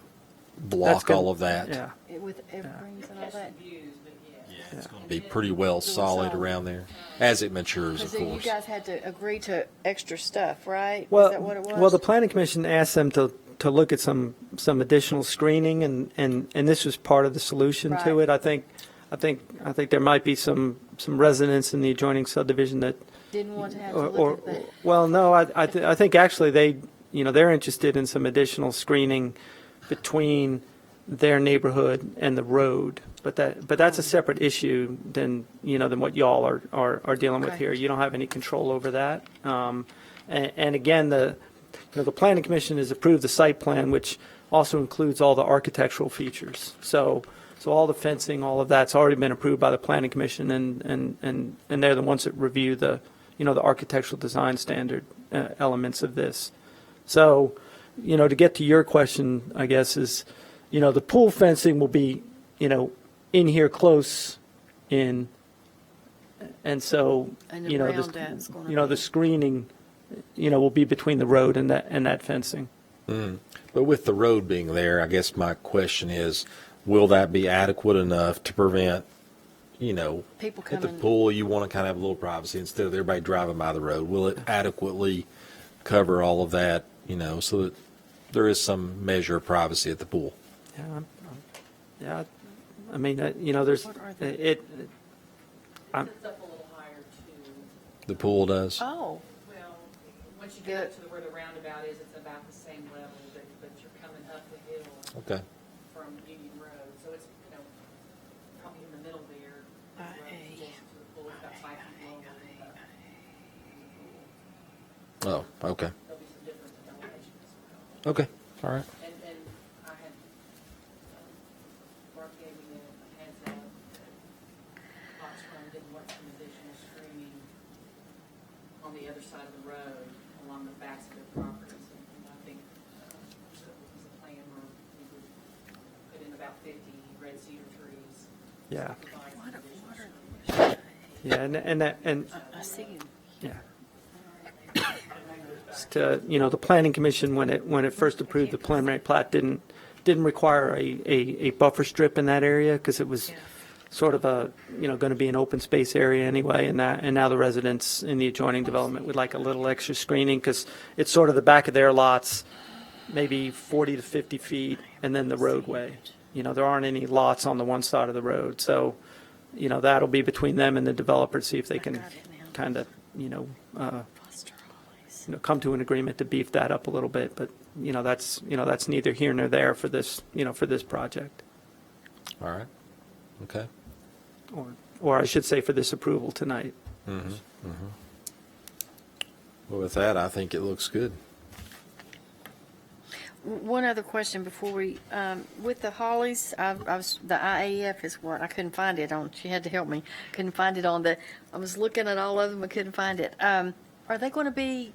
block good. all of that? Yeah. with evergreens and all Has that. some views, but yes. Yeah, it's going to be pretty well solid around there, as it matures, of Because you course. guys had to agree to extra stuff, right? Is Well, that what it was? well, the planning commission asked them to look at some additional screening, and this was part of the solution to Right. it. I think there might be some residents in the adjoining subdivision that, Didn't want to have to or look at that. well, no, I think actually they're interested in some additional screening between their neighborhood and the road, but that's a separate issue than what y'all are dealing with Okay. here. You don't have any control over that. And again, the planning commission has approved the site plan, which also includes all the architectural features. So all the fencing, all of that's already been approved by the planning commission, and they're the ones that review the the architectural design standard elements of this. So, to get to your question, I guess, is, the pool fencing will be, in here close in, and so, And the, around that's gonna the be- screening, will be between the road and that fencing. But with the road being there, I guess my question is, will that be adequate enough to prevent, People at the coming- pool, you want to kind of have a little privacy instead of everybody driving by the road? Will it adequately cover all of that, so that there is some measure of privacy at the pool? Yeah, I mean, there's, What are they? it, I'm, It's up a little higher too. The pool does? Oh, Well, once you get up to where the roundabout is, it's about the same level, but you're coming up the hill Okay. from Union Road, so it's, probably in the middle there. The road is close to the pool, it's about 5 feet lower. Oh, okay. There'll be some difference in elevation as well. Okay, all right. And I had, Mark gave me a heads up that Fox Run didn't want some additional screening on the other side of the road along the backs of their properties. And I think there was a plan where we would put in about 50 red cedar trees. Yeah. to provide some additional screening. yeah, and I see you. yeah. To, the planning commission, when it first approved the preliminary plat, didn't require a buffer strip in that area, because it was sort of a, going to be an open space area anyway, and now the residents in the adjoining development would like a little extra screening, because it's sort of the back of their lots, maybe 40 to 50 feet, and then the roadway. There aren't any lots on the one side of the road, so, that'll be between them and the developer, see if they can kind of, come to an agreement to beef that up a little bit, but, that's neither here nor there for this, for this project. All right. Okay. Or I should say for this approval tonight. Well, with that, I think it looks good. One other question before we, with the Hollies, I was, the IAF is what, I couldn't find it on, she had to help me, couldn't find it on I was looking at all of them, I couldn't find it. Are they going to be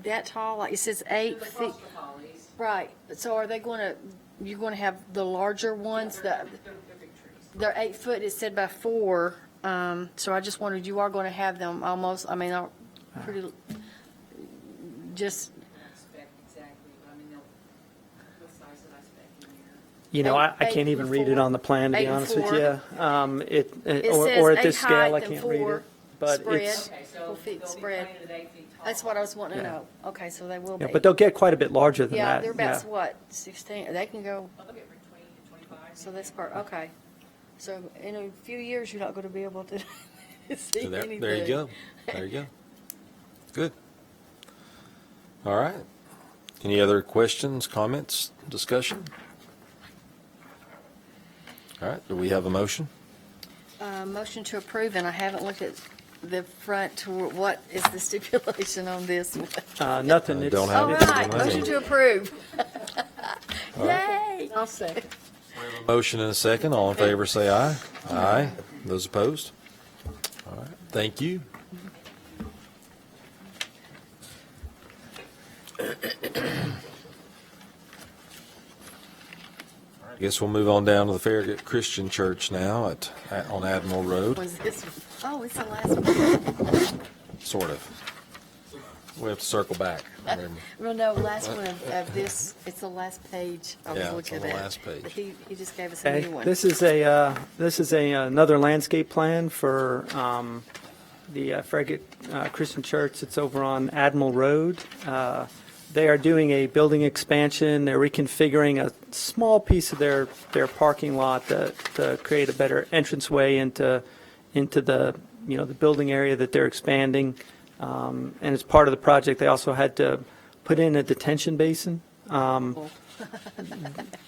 that tall? Like, it says 8 They're feet. across the hollies. Right, so are they going to, you're going to have the larger ones, They're big trees. they're 8 foot, it said by 4, so I just wondered, you are going to have them almost, pretty, just, Not spec exactly, but what size did I spec in here? I can't even read it on the plan, to be 8 and honest with 4. you. It Or says at this 8 scale, I height and can't read 4 it. But spread. it's, Okay, so 4 feet they'll be spread. planted at 8 feet tall. That's what I was wanting to Yeah. know. Okay, so they will be. yeah, but they'll get quite a bit larger than Yeah, that. they're about, what, 16, they can go, They'll get from 20 to 25. so that's part, okay. So in a few years, you're not going to be able to see So anything. there you go. There you go. Good. All right. Any other questions, comments, discussion? All right, do we have a motion? Motion to approve, and I haven't looked at the front to, what is the stipulation on this one? Nothing. I It's- don't have All it. right, motion to approve. Yay! I'll say. Motion and a second. All in favor, say aye. Aye. Those opposed? All right, thank you. I guess we'll move on down to the Farragut Christian Church now on Admiral Road, Was this one? Oh, it's the last one. sort of. We have to circle back. Remember. Well, no, last one of this, it's the last page I was Yeah, it's looking on the at. last page. But he just gave us a Okay, new one. this is another landscape plan for the Farragut Christian Church. It's over on Admiral Road. They are doing a building expansion. They're reconfiguring a small piece of their parking lot to create a better entranceway into the the building area that they're expanding. And as part of the project, they also had to put in a detention basin.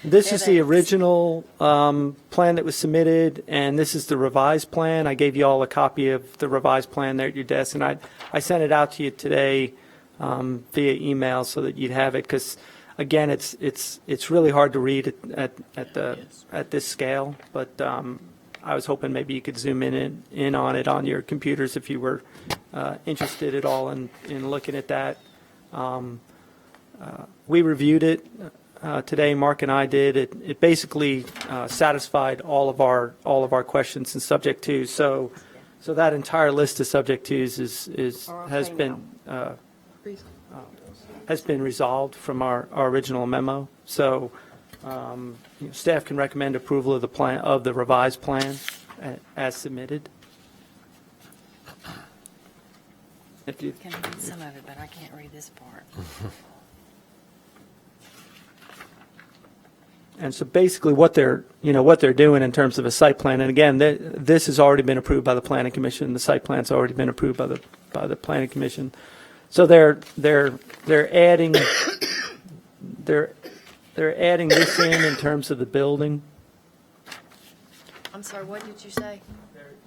This is the FedEx. original plan that was submitted, and this is the revised plan. I gave you all a copy of the revised plan there at your desk, and I sent it out to you today via email so that you'd have it, because, again, it's really hard to read at this scale, but I was hoping maybe you could zoom in on it on your computers if you were interested at all in looking at that. We reviewed it today, Mark and I did. It basically satisfied all of our questions and subject twos. So that entire list of subject twos has been resolved from our original memo. So staff can recommend approval of the plan, of the revised plan as submitted. If you, Can read some of it, but I can't read this part. and so basically what they're doing in terms of a site plan, and again, this has already been approved by the Planning Commission. The site plan's already been approved by the Planning Commission. So they're adding they're adding this in terms of the building. I'm sorry, what did you say?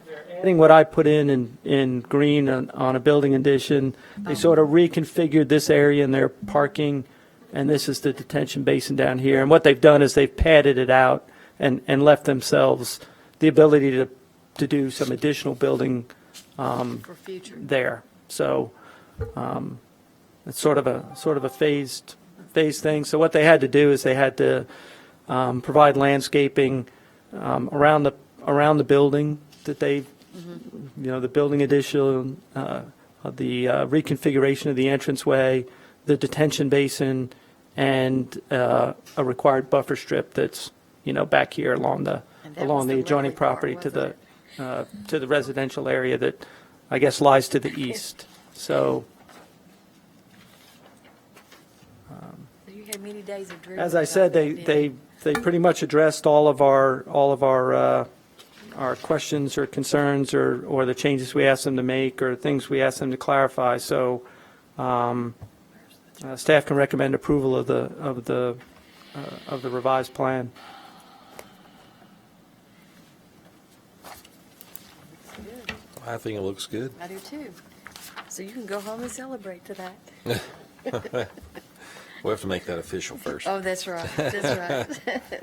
They're adding what I put in green on a building addition. They sort of reconfigured this area in their parking, and this is the detention basin down here. And what they've done is they've padded it out and left themselves the ability to do some additional building For future. there. So it's sort of a phased thing. So what they had to do is they had to provide landscaping around the building that they, the building addition, the reconfiguration of the entranceway, the detention basin, and a required buffer strip that's back here along the And that was the adjoining lovely part, property wasn't to the residential area that I guess lies to the east. So You had many days of dreaming. as I about said, that, didn't you? they pretty much addressed all of our questions or concerns or the changes we asked them to make or things we asked them to clarify. So staff can recommend approval of the revised plan. I think it looks good. I do too. So you can go home and celebrate to that. We'll have to make that official first. Oh, that's right, that's right.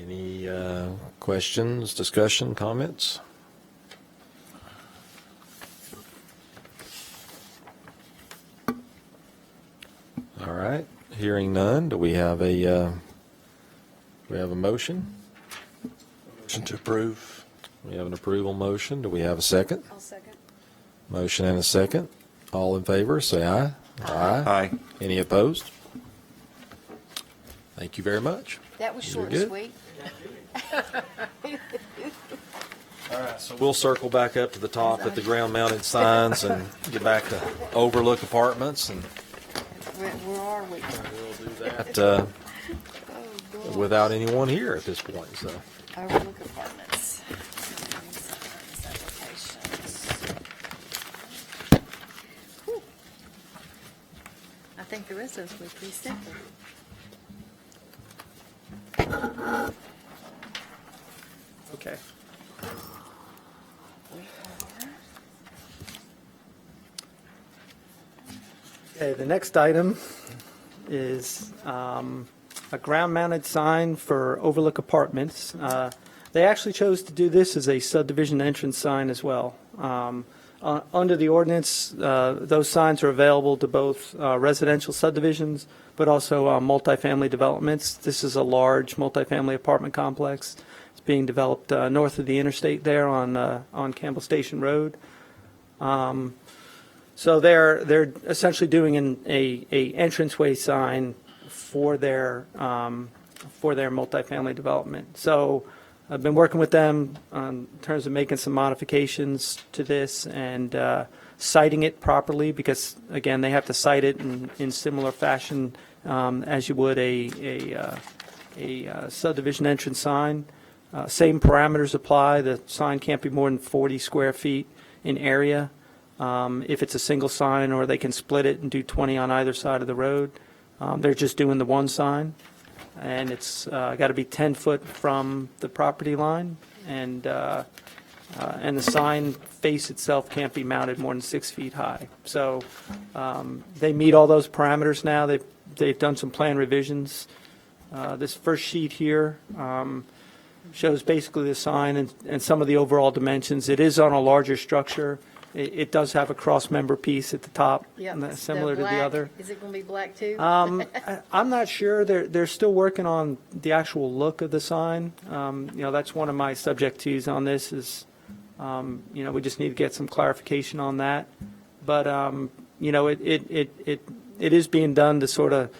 Any questions, discussion, comments? All right, hearing none, do we have a motion? Motion to approve. We have an approval motion. Do we have a second? I'll second. Motion and a second. All in favor, say aye. Aye. Aye. Any opposed? Thank you very much. That was You're short and good. sweet. All right, so we'll circle back up to the top at the ground-mounted signs and get back to Overlook Apartments, and Where are we? we'll do that Oh, God. without anyone here at this point, so. Overlook Apartments. Whew. I think the rest of us will be pretty simple. Okay. Okay, the next item is a ground-mounted sign for Overlook Apartments. They actually chose to do this as a subdivision entrance sign as well. Under the ordinance, those signs are available to both residential subdivisions, but also multifamily developments. This is a large multifamily apartment complex. It's being developed north of the interstate there on Campbell Station Road. So they're essentially doing a entranceway sign for their multifamily development. So I've been working with them in terms of making some modifications to this and citing it properly because, again, they have to cite it in similar fashion as you would a subdivision entrance sign. Same parameters apply. The sign can't be more than 40 square feet in area. If it's a single sign, or they can split it and do 20 on either side of the road. They're just doing the one sign, and it's got to be 10 foot from the property line, and the sign face itself can't be mounted more than 6 feet high. So they meet all those parameters now. They've done some plan revisions This first sheet here shows basically the sign and some of the overall dimensions. It is on a larger structure. It does have a cross-member piece at the top, Yep. similar to the black, other. Is it going to be black too? I'm not sure. They're still working on the actual look of the sign. That's one of my subject twos on this is, we just need to get some clarification on that. But, it is being done to sort of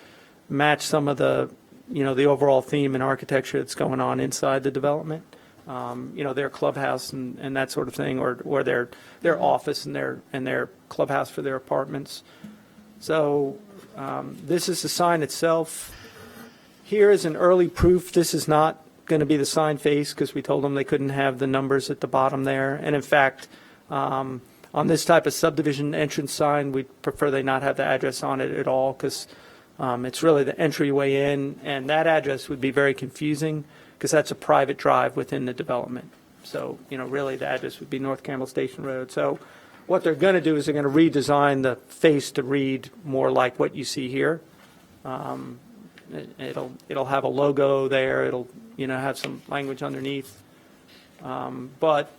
match some of the, the overall theme and architecture that's going on inside the development. Their clubhouse and that sort of thing, or their office and their clubhouse for their apartments. So this is the sign itself. Here is an early proof. This is not going to be the sign face because we told them they couldn't have the numbers at the bottom there. And in fact, on this type of subdivision entrance sign, we prefer they not have the address on it at all because it's really the entryway in, and that address would be very confusing because that's a private drive within the development. So, really the address would be North Campbell Station Road. So what they're going to do is they're going to redesign the face to read more like what you see here. It'll have a logo there. It'll, have some language underneath. But,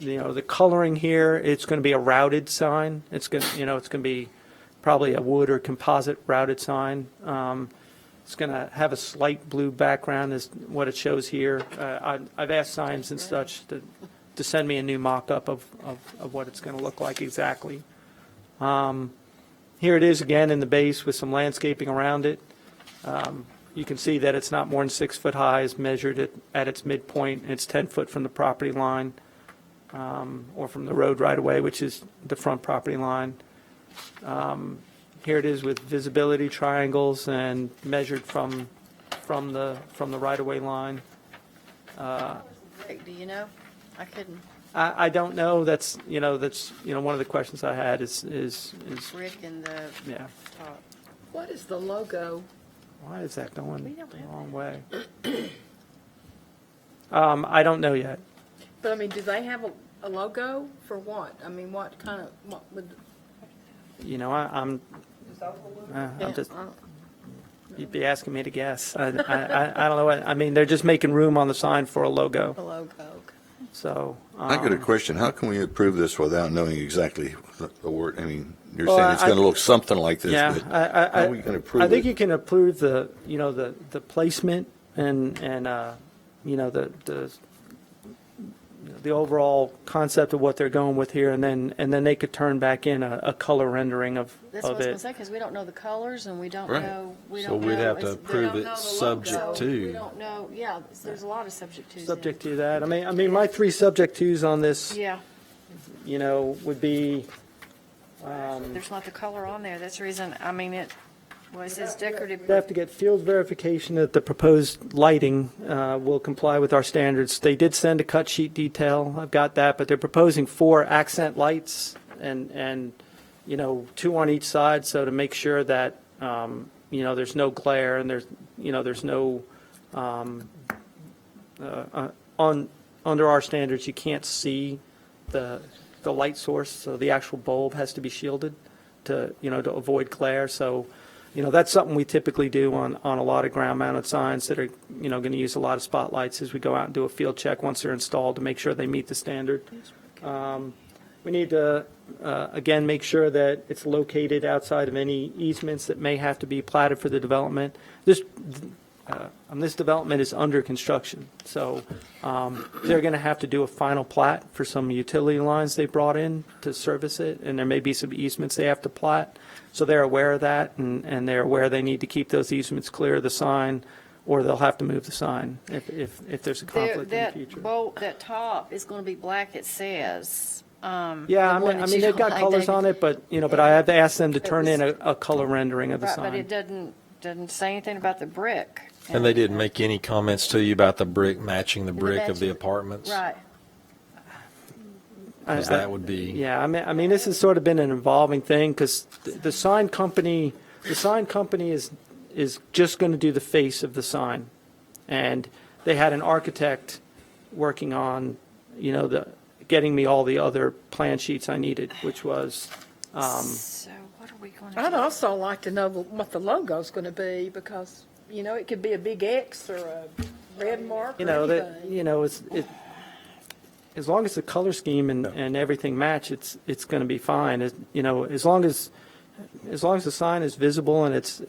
the coloring here, it's going to be a routed sign. It's going to, it's going to be probably a wood or composite routed sign. It's going to have a slight blue background is what it shows here. I've asked Signs and such to send me a new mock-up of what it's going to look like exactly. Here it is again in the base with some landscaping around it. You can see that it's not more than 6 foot high, is measured at its midpoint, and it's 10 foot from the property line or from the road right away, which is the front property line. Here it is with visibility triangles and measured from the right-of-way line. Do you know? I couldn't. I don't know. That's one of the questions I had is Brick in the yeah. top. What is the logo? Why is that going We don't the have wrong way? I don't know yet. But I mean, do they have a logo for what? I mean, what would? I'm just. You'd be asking me to guess. I don't know what. I mean, they're just making room on the sign for a logo. A logo. So. I got a question. How can we approve this without knowing exactly the word? I mean, you're Well, saying it's going to look something like this, Yeah, but how are we going to prove I think it? you can approve the placement and the overall concept of what they're going with here, and then they could turn back in a color rendering of That's what I was going to it. say, because we don't know the colors and we don't Right. know. So we'd have to it's- approve don't it know the subject logo. We to. don't know, yeah, there's a lot of subject twos. in it. Subject to that. I mean, my 3 subject twos on this, Yeah, would be, there's not the color on there. That's the reason, I mean, it says decorative. they have to get field verification that the proposed lighting will comply with our standards. They did send a cut sheet detail. I've got that, but they're proposing 4 accent lights and 2 on each side, so to make sure that, there's no glare and there's no, under our standards, you can't see the light source, so the actual bulb has to be shielded to avoid glare. So, that's something we typically do on a lot of ground-mounted signs that are, going to use a lot of spotlights as we go out and do a field check once they're installed to make sure they meet the standard. We need to, again, make sure that it's located outside of any easements that may have to be platted for the development. This development is under construction, so they're going to have to do a final plat for some utility lines they brought in to service it, and there may be some easements they have to plat. So they're aware of that, and they're aware they need to keep those easements clear of the sign, or they'll have to move the sign if there's a conflict in the future. That top is going to be black, it says. Yeah, the I one mean, that you they've got don't like, colors David. on it, but I have to ask them to turn in a color rendering of the Right, but it sign. doesn't say anything about the brick. And they didn't make any comments to you about the brick matching the The brick of the matching- apartments? Right. Because that would be. Yeah, I mean, this has sort of been an evolving thing, because the sign company is just going to do the face of the sign. And they had an architect working on, getting me all the other plan sheets I needed, which was, So what are we going to do? I'd also like to know what the logo's going to be, because it could be a big X or a red mark You or know, that, anything. you know, as long as the color scheme and everything match, it's going to be fine. You know, as long as the sign is visible and it's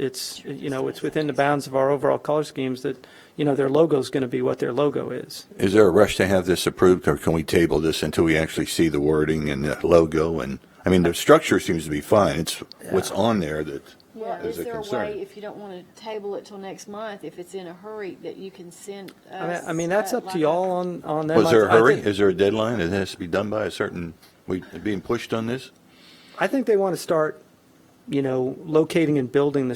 within the bounds of our overall color schemes, that, their logo's going to be what their logo is. Is there a rush to have this approved, or can we table this until we actually see the wording and the logo? And, I mean, the structure seems to be fine. It's what's on there that Well, is is a there a concern. way, if you don't want to table it till next month, if it's in a hurry, that you can send us? I mean, that's up like to y'all on that. Was there a I hurry? think- Is there a deadline? It has to be done by a certain, we being pushed on this? I think they want to start, locating and building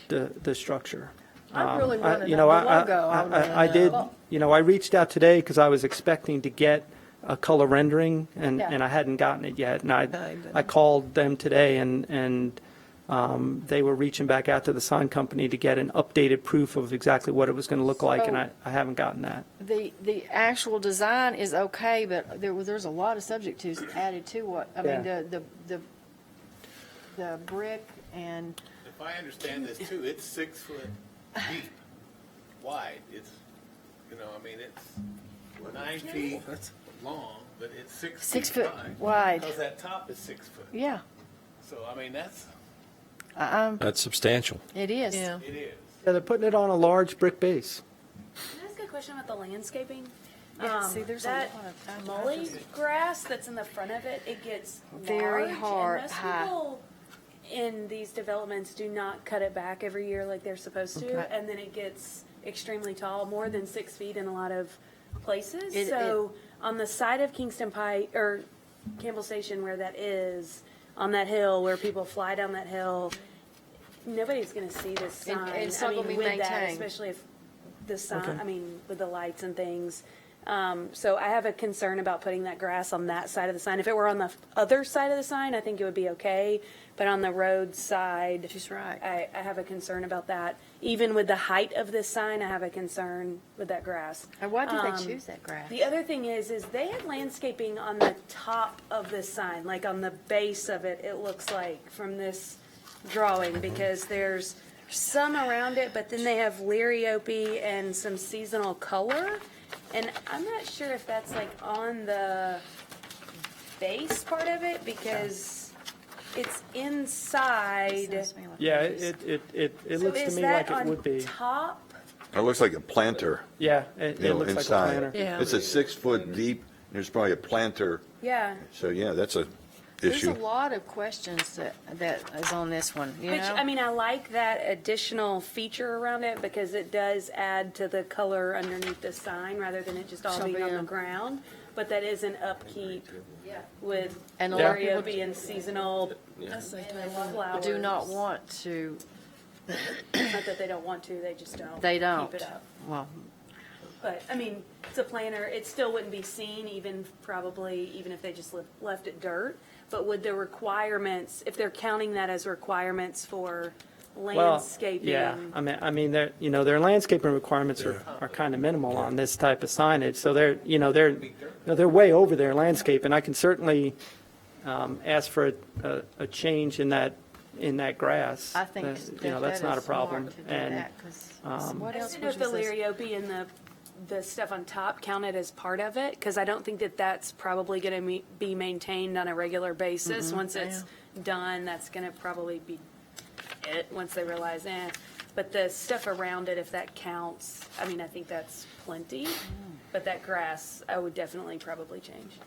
the structure. I really want to you know know, the logo. I did, I reached out today because I was expecting to get a color rendering, and Yeah. I hadn't gotten it yet. And Okay, I but- called them today, and they were reaching back out to the sign company to get an updated proof of exactly what it was going to look like, and So- I haven't gotten that. The actual design is okay, but there's a lot of subject to added to what, I mean, Yeah. the brick and, If I understand this too, it's 6 foot deep, wide. It's, I mean, it's 9 feet long, but it's 6 6 feet foot wide. Because that top is 6 foot. Yeah, So, I mean, that's, That's substantial. it is. Yeah. it is. Yeah, they're putting it on a large brick base. Can I ask a question about the landscaping? Yeah, see, there's a that lot of- mully grass that's in the front of it, it gets Very large, hard, and most high. people in these developments do not cut it back every year like they're supposed to, Okay. and then it gets extremely tall, more than 6 feet in a lot of places. It- So on the side of Kingston Pike or Campbell Station where that is, on that hill where people fly down that hill, nobody's going to see this And- sign. and it's not I mean, gonna be with that, maintained. especially if the sign, Okay. I mean, with the lights and things. So I have a concern about putting that grass on that side of the sign. If it were on the other side of the sign, I think it would be okay. But on the road side, She's right. I have a concern about that. Even with the height of this sign, I have a concern with that grass. And why do Um, they choose that grass? The other thing is they have landscaping on the top of this sign, like on the base of it, it looks like, from this drawing, because there's some around it, but then they have liriope and some seasonal color. And I'm not sure if that's like on the base part of it, because it's inside. Sounds to me like Yeah, they just- it So looks to is me that like it would on be. top? It looks like a planter, Yeah, it you know, looks like a inside. planter. Yeah. It's a 6 foot deep, there's probably a planter, Yeah. so yeah, that's a There's issue. a lot of questions that is on this one, you Which, know? I mean, I like that additional feature around it because it does add to the color underneath the sign rather than it just all Shall being be on the a- but But that is an upkeep with And a lot of people liriope and seasonal flowers. do not want to, Not that they don't want to, they just don't. they don't. Keep it up. Well, But, I mean, it's a planter, it still wouldn't be seen even, probably, even if they just left it dirt. But would the requirements, if they're counting that as requirements for Well, landscaping? yeah, I mean, their landscaping requirements are kind of minimal on this type of signage, so they're way over their landscape, and I can certainly ask for a change in that grass. I think That's not a problem. To do And, that, 'cause what I else don't know was if the this? liriope and the stuff on top counted as part of it, because I don't think that that's probably going to be maintained on a regular basis. Once it's done, that's going to probably be it, once they realize, But the stuff around it, if that counts, I mean, I think that's plenty. But that grass, I would definitely probably change.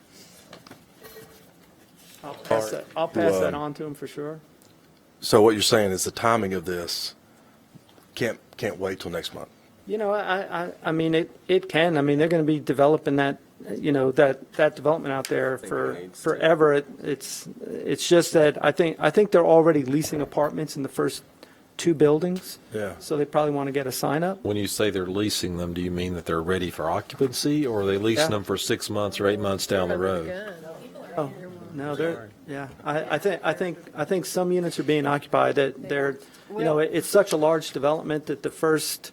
I'll pass that on to them for sure. So what you're saying is the timing of this can't wait till next month. I mean, it can. I mean, they're going to be developing that, that development out there for forever. It's just that I think they're already leasing apartments in the first 2 buildings. Yeah. So they probably want to get a sign up. When you say they're leasing them, do you mean that they're ready for occupancy, or are they leasing Yeah. them for 6 months or 8 months down the road? Oh, no, yeah. I think some units are being occupied, that they're, it's such a large development that the first,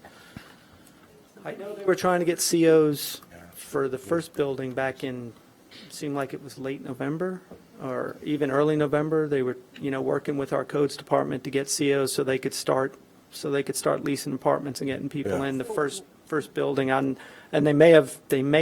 I know they were trying to get COs for the first building back in, it seemed like it was late November or even early November. They were, working with our codes department to get COs so they could start so they could start leasing apartments and getting people Yeah. in the first building on, and they may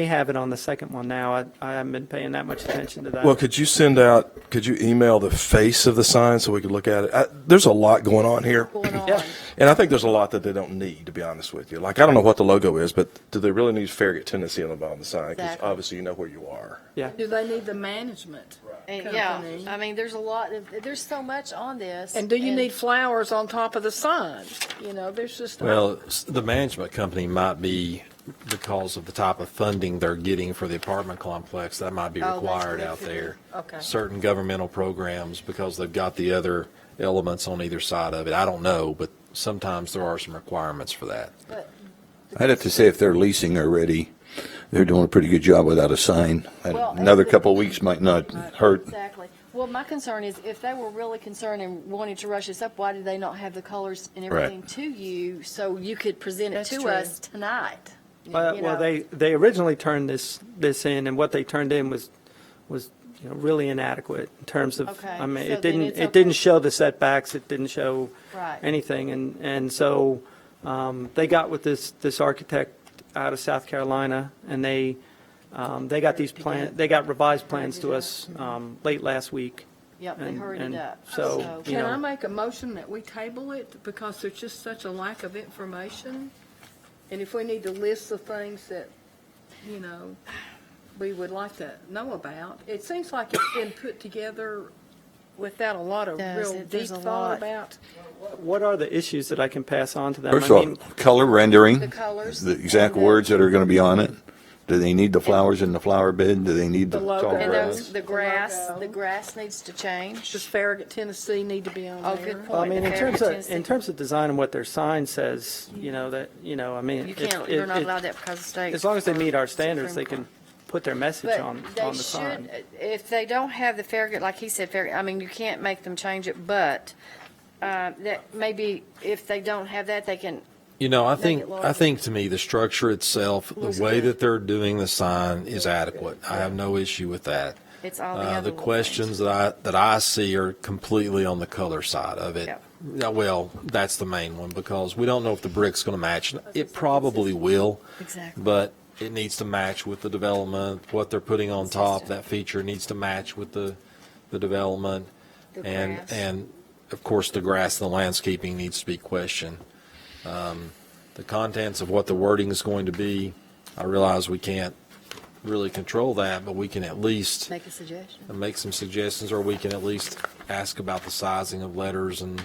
have it on the second one now. I haven't been paying that much attention to that. Well, could you email the face of the sign so we could look at it? There's a lot going on here. Going on. Yeah. And I think there's a lot that they don't need, to be honest with you. Like, I don't know what the logo is, but do they really need Farragut, Tennessee on the bottom of the sign? Because Exactly. obviously you know where you are. Yeah. Do they need the management Yeah, company? I mean, there's a lot, there's so much on this. And do you need flowers on top of the sign? You know, there's just. Well, the management company might be, because of the type of funding they're getting for the apartment complex, that might be Oh, that's required good out for there. them. Okay. Certain governmental programs, because they've got the other elements on either side of it. I don't know, but sometimes there are some requirements for that. But- I'd have to say if they're leasing already, they're doing a pretty good job without a sign. And Well, another and- couple of weeks might not hurt. Exactly. Well, my concern is if they were really concerned and wanting to rush this up, why did they not have the colors and Right. everything to you so you could present it That's to true. us tonight? Well, You well, know. they originally turned this in, and what they turned in was really inadequate in terms of, Okay, I mean, so it then didn't, it's it didn't okay. show the setbacks, it didn't show Right. anything, and so they got with this architect out of South Carolina, and they got they got revised plans to us late last week. Yep, they and- hurried and it up. so- you Can know. I make a motion that we table it because there's just such a lack of information? And if we need to list the things that, you know, we would like to know about, it seems like it's been put together without a lot of Does. real deep There's a thought lot. about. What are the issues that I can pass on to them? First I of all, mean, color rendering. The colors. The exact and the- words that are going to be on it. Do they need the flowers in the flower bed? Do they need the The logo. tall And grass? those, the grass, logo. the grass needs to change. Does Farragut, Tennessee need to be on Oh, there? good point. well, I mean, in Farragut, terms of, Tennessee. in terms of design and what their sign says, I mean. You if- can't, you're not if- allowed that because of state. As long as they meet our Supreme standards, they Court. can put their message But on they the sign. should, if they don't have the Farragut, like he said, Farragut, I mean, you can't make them change it, but that maybe if they don't have that, they can, You know, I Make think, it larger. I think to me, the structure itself, Looks the way good. that they're doing the sign is adequate. I have no issue with that. it's all the other The little questions things. that I see are completely on the color side of it. Yep. Yeah, well, that's the main one, because we don't know if the brick's going to match. It probably will, Exactly. but it needs to match with the development. What they're putting on top, that feature needs to match with the development. The And, grass. and of course, the grass and the landscaping needs to be questioned. The contents of what the wording is going to be, I realize we can't really control that, but we can at least Make a suggestion. make some suggestions, or we can at least ask about the sizing of letters and,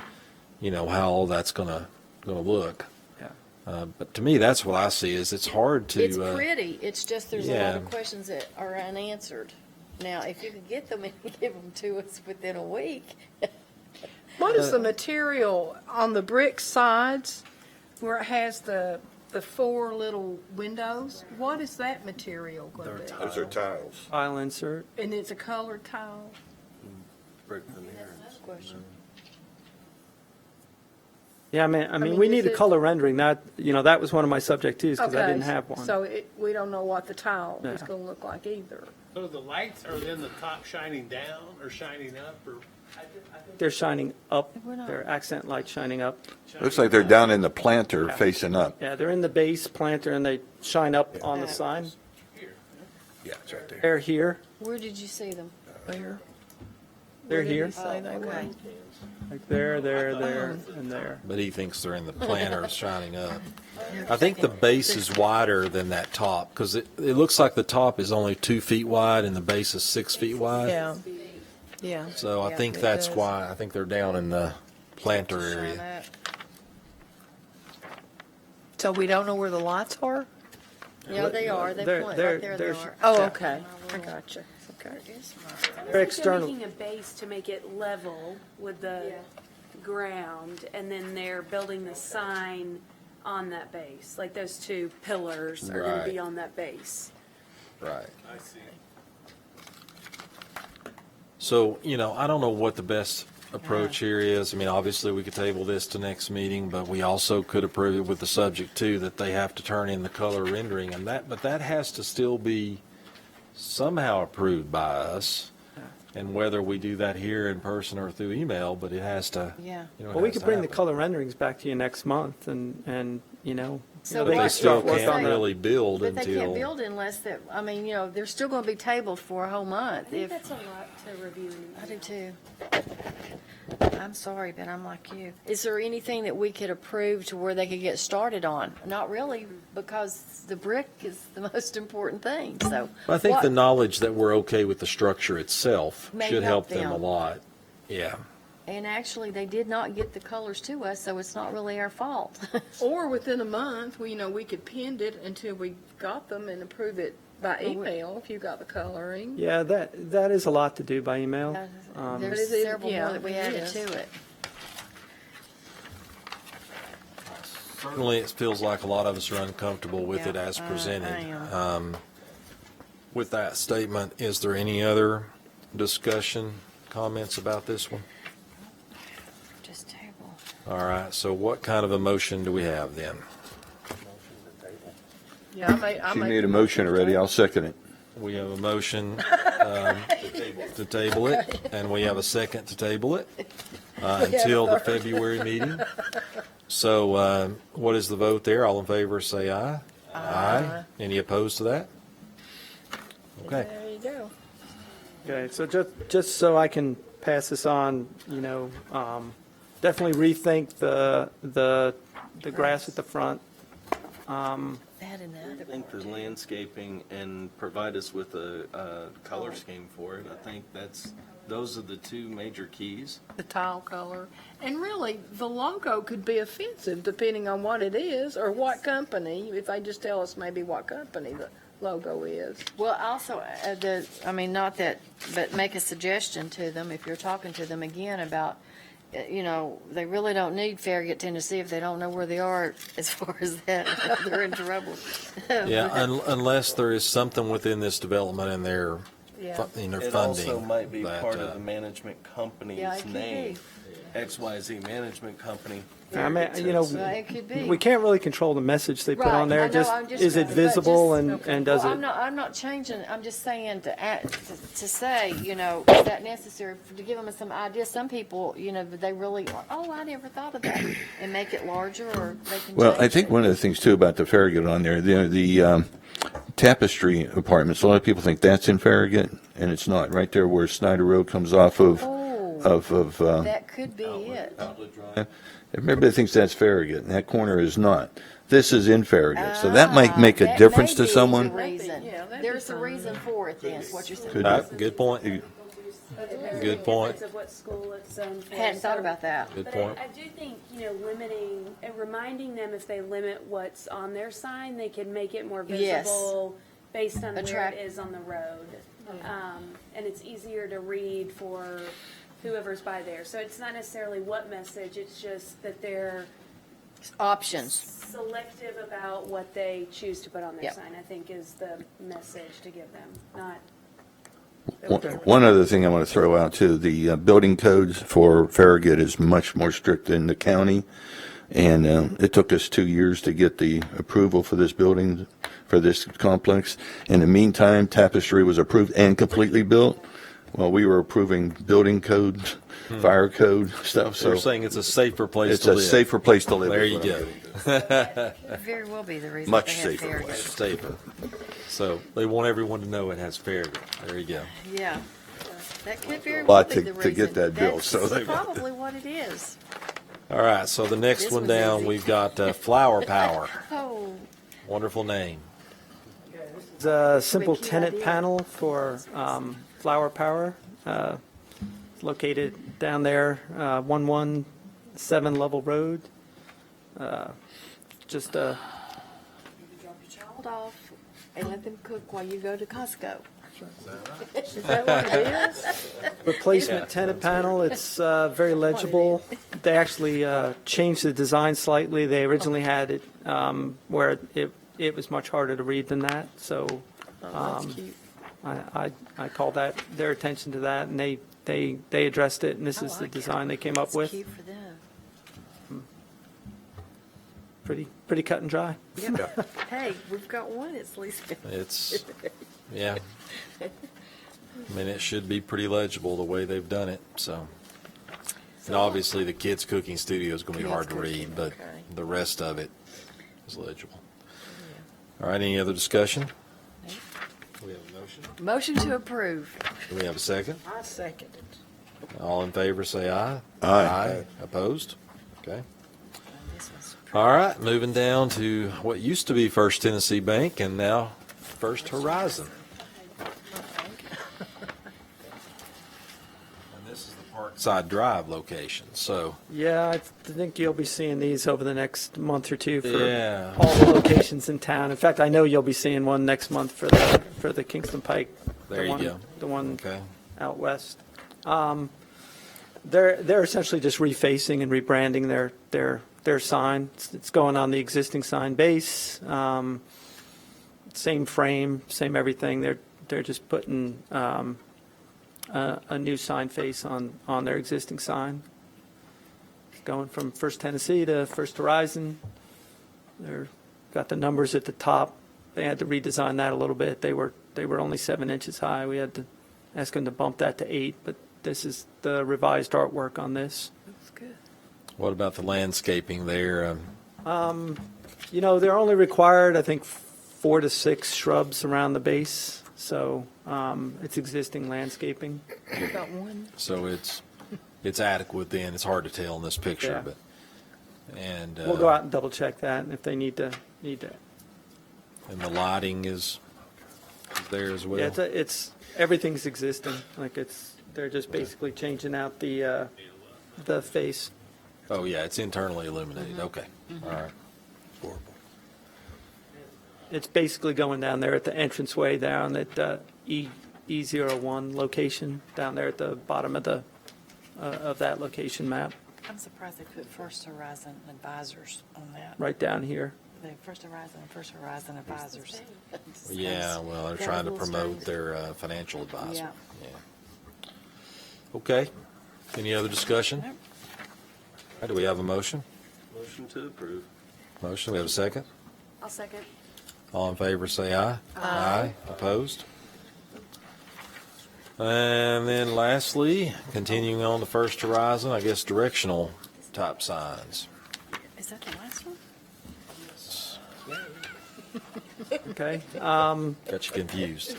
how all that's gonna look. Yeah. But to me, that's what I see, is it's hard to. It's pretty, it's just there's a lot yeah. of questions that are unanswered. Now, if you could get them and give them to us within a week, What is the material on the brick sides where it has the four little windows? What is that material going to be? Those are tiles. Tile insert. And it's a colored tile? question. Yeah, I mean, mean, we is need a it- color rendering. That was one of my subject twos, because I Okay, didn't have one. So we don't know what the tile is Yeah. going to look like either. So the lights are in the top shining down or shining up or? They're shining up, We're not- they're accent lights shining up. Looks like they're down in the planter facing up. Yeah, they're in the base planter, and they shine up on the sign. Yeah, it's right there. They're here, Where did you see them? There. they're Where did here, he say they were? Okay. like there, and there. But he thinks they're in the planter shining up. I think the base is wider than that top, because it looks like the top is only 2 feet wide and the base is 6 feet wide. Yeah, yeah. So I Yeah, think it that's does. why, I think they're down in the planter Shine area. up. So we don't know where the lights are? Yeah, they are. They They're- point they're- right there. They they're- are. Oh, Yeah. okay. I got you. Okay. They're external. They're making a base to make it level with the ground, and then they're building the sign on that base. Like those two pillars are going to be Right. on that base. Right. I see. So, I don't know what the best approach here is. I mean, obviously, we could table this to next meeting, but we also could approve it with the subject too, that they have to turn in the color rendering, but that has to still be somehow approved by us. and whether we do that here in person or through email, but it has to, Yeah. you know, it Well, we has could to bring the happen. color renderings back to you next month and, So But they what- still what- can't really build But they can't until, build unless that, I mean, they're still gonna be tabled for a whole month. I think If that's a lot to review. I do too. I'm sorry, but I'm like you. Is there anything that we could approve to where they could get started on? Not really, because the brick is the most important thing, so. I think the what- knowledge that we're okay with the structure itself May should help help them a them. lot. Yeah. And actually, they did not get the colors to us, so it's not really our fault. Or within a month, we could pend it until we got them and approve it by email if you got the coloring. yeah, that is a lot to do by email. But There's it is- several yeah, more that we it added is. to it. Certainly, it feels like a lot of us are uncomfortable with it Yeah, as I presented. am. With that statement, is there any other discussion, comments about this one? Just table. All right, so what kind of a motion do we have then? Yeah, I She made made a motion already, I'll second it. We have a motion to table it, and we have a second to table it until the February meeting. So what is the vote there? All in favor, say aye. Aye. Any opposed to that? Okay. There you go. Okay, so just so I can pass this on, definitely rethink the grass at the front. That and the I other. think the landscaping and provide us with a color scheme for it. I think those are the two major keys. The tile color. And really, the logo could be offensive depending on what it is or what company, if they just tell us maybe what company the logo is. Well, also, not that, but make a suggestion to them, if you're talking to them again about, they really don't need Farragut, Tennessee if they don't know where they are as far as that. They're in trouble. Yeah, unless there is something within this development in their, Yeah. in their It funding. also might be that, part of the management company's Yeah, it could name. be. XYZ Management Company. I mean, Well, it could be. we can't really control the message they put Right, on there. I know, I'm just- Is it but visible just- and does Well, it? I'm not changing, I'm just saying to say, is that necessary, to give them some idea. Some people, they really, I never thought of that, and make it larger, or they can Well, I change think it. one of the things too about the Farragut on there, the Tapestry Apartments, a lot of people think that's in Farragut, and it's not. Right there where Snyder Road comes off of, That could be it. everybody thinks that's Farragut, and that corner is not. This is in Farragut, so that might make a That difference may to be someone. the reason. Yeah, that'd be There's a fine. reason for it then, is what you're saying. Could Good point. Good point. Of what school it's zoned for. Hadn't thought So- about that. Good But point. I do think, limiting, and reminding them if they limit what's on their sign, they can make it more Yes. visible based on where Attract- it is on the road. And it's easier to read for whoever's by there. So it's not necessarily what message, it's just that they're Options. selective about what they choose to put on their Yep. sign, I think is the message to give them, not. One other thing I want to throw out too, the building codes for Farragut is much more strict than the county. And it took us 2 years to get the approval for this building, for this complex. In the meantime, Tapestry was approved and completely built. Well, we were approving building codes, fire code stuff, So you're so saying it's a safer place it's to a live. safer place to live. There is you what I'm go. getting at. Could very well be the reason Much they have safer Farragut. place. Safer. So they want everyone to know it has Farragut. There you go. Yeah, that could very well Lot be to- the to reason. get that built, so That's they- probably what it is. All right, so the next This one was down, easy. we've got Flower Power. Oh, Wonderful name. It's a simple cute tenant idea. panel for Flower Power, located down there, 117 Level Road. Just a drop your child off and let them cook while you go to Costco. Is that what it is? replacement tenant panel. It's very legible. They actually changed the design slightly. They originally had it where it was much harder to read than that. So That's cute. I called their attention to that, and they addressed it, and this I is the like it. design they came up It's with. cute for them. Pretty cut and dry. Hey, we've got one, it's at least. It's, yeah. I mean, it should be pretty legible the way they've done it, so. And obviously, the kids' cooking studio is going to be hard to read, but okay. the rest of it is legible. All right, any other discussion? We have a motion. Motion to approve. Do we have a second? I second it. All in favor, say aye. Aye. Opposed? Okay. This was All right, moving down to what used to be First Tennessee Bank and now First Horizon. And this is the Parkside Drive location, so, Yeah, I think you'll be seeing these over the next month or two for Yeah. all the locations in town. In fact, I know you'll be seeing one next month for the Kingston Pike. the There you one- go. The one okay. out west. They're essentially just refacing and rebranding their sign. It's going on the existing sign base, same frame, same everything. They're just putting a new sign face on their existing sign. Going from First Tennessee to First Horizon. They're got the numbers at the top. They had to redesign that a little bit. They were only 7 inches high. We had to ask them to bump that to 8, but this is the revised artwork on this. That's good. What about the landscaping there? You know, they're only required, I think, 4 to 6 shrubs around the base, so it's existing landscaping. You got one? So it's adequate then. It's hard to tell in this picture, Yeah. but, and. We'll go out and double check that, and if they need to. And the lighting is there as well? Yeah, it's everything's existing, they're just basically changing out the face. Oh, yeah, it's internally illuminated. Okay, all right. It's basically going down there at the entranceway down at E01 location, down there at the bottom of that location map, I'm surprised they put First Horizon Advisors on that. right down here. The First Horizon Advisors. Yeah, well, they're That trying to little promote strange. their financial advisor. Yeah. Yeah. Okay, any other discussion? Nope. All right, do we have a motion? Motion to approve. Motion, we have a second? I'll second. All in favor, say aye. Aye. Opposed? And then lastly, continuing on to First Horizon, I guess directional type signs. Is that the last one? Okay. Got you confused.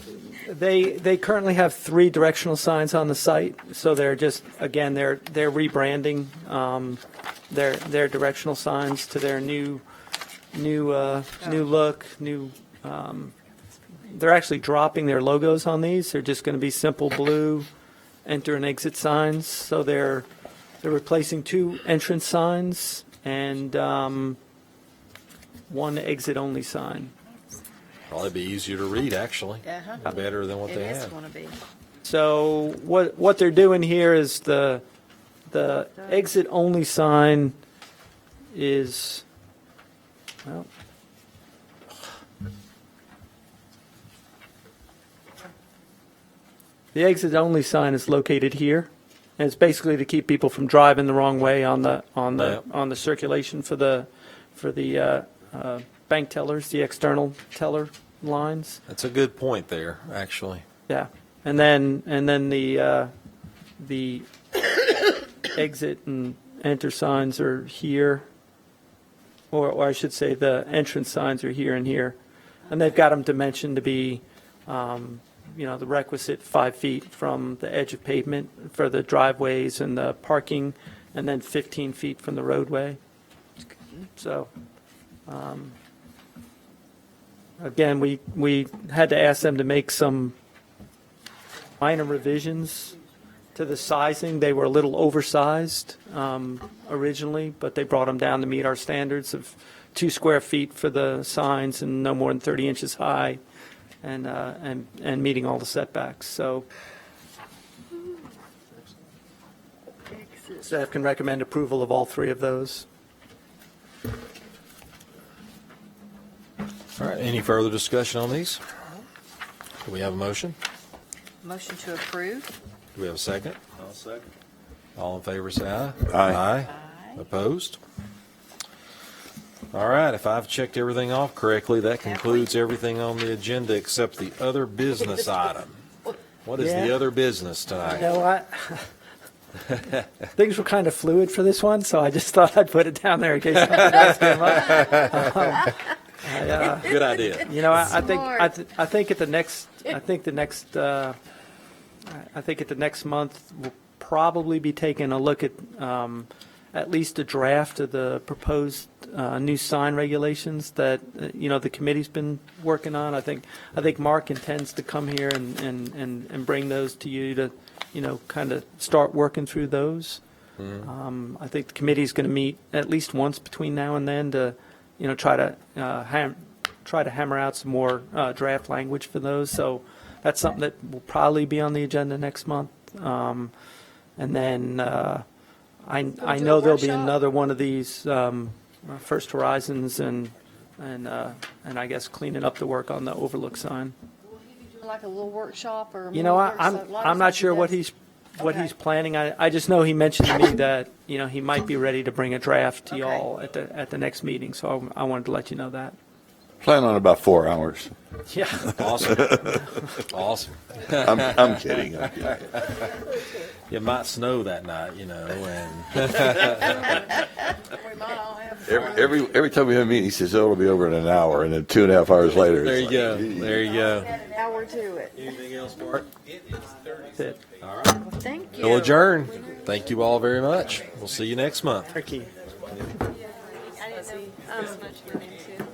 They currently have 3 directional signs on the site, so they're just, again, they're rebranding their directional signs to their new look, they're actually dropping their logos on these. They're just going to be simple blue enter and exit signs. So they're replacing 2 entrance signs and 1 exit only sign. Probably be easier to read, actually. Uh-huh. Better than what It they is had. going to be. So what they're doing here is the exit only sign is, well, the exit only sign is located here, and it's basically to keep people from driving the wrong way on the circulation for the bank tellers, the external teller lines. That's a good point there, actually. Yeah, and then the exit and enter signs are here, or I should say the entrance signs are here and here, and they've got them dimensioned to be, the requisite 5 feet from the edge of pavement for the driveways and the parking, and then 15 feet from the roadway. So, again, we had to ask them to make some minor revisions to the sizing. They were a little oversized originally, but they brought them down to meet our standards of 2 square feet for the signs and no more than 30 inches high, and meeting all the setbacks. So staff can recommend approval of all 3 of those. All right, any further discussion on these? Do we have a motion? Motion to approve. Do we have a second? I'll second. All in favor, say aye. Aye. Aye. Opposed? All right, if I've checked everything off correctly, that concludes everything on the agenda except the other business item. What is Yeah. the other business You tonight? know what? Things were kind of fluid for this one, so I just thought I'd put it down there in case something else came up. Good idea. You know, I think, Smart. I think at the next, I think at the next month, we'll probably be taking a look at least a draft of the proposed new sign regulations that, the committee's been working on. I think Mark intends to come here and bring those to you to, kind of start working through those. I think the committee's going to meet at least once between now and then to, try to hammer out some more draft language for those. So that's something that will probably be on the agenda next month. And then I do know a there'll be workshop? another one of these First Horizons and I guess cleaning up the work on the overlook sign. Like a little workshop or? a You know, mini I'm workshop? A lot of I'm not times sure he what does. he's Okay. planning. I just know he mentioned to me that, he might be ready to bring a draft to Okay. y'all at the next meeting. So I wanted to let you know that. Plan on about 4 hours. Yeah. Awesome. Awesome. I'm kidding. I'm kidding. It might snow that night, and We might all have Every time we have a meeting, he says, oh, it'll be over in an hour, and then 2.5 hours later. there you it's go. like, There you go. an hour to it. Anything else, Mark? That's it. All right. Thank you. We'll adjourn. Thank you all very much. We'll see you next month. Thank you. I didn't know this much went into.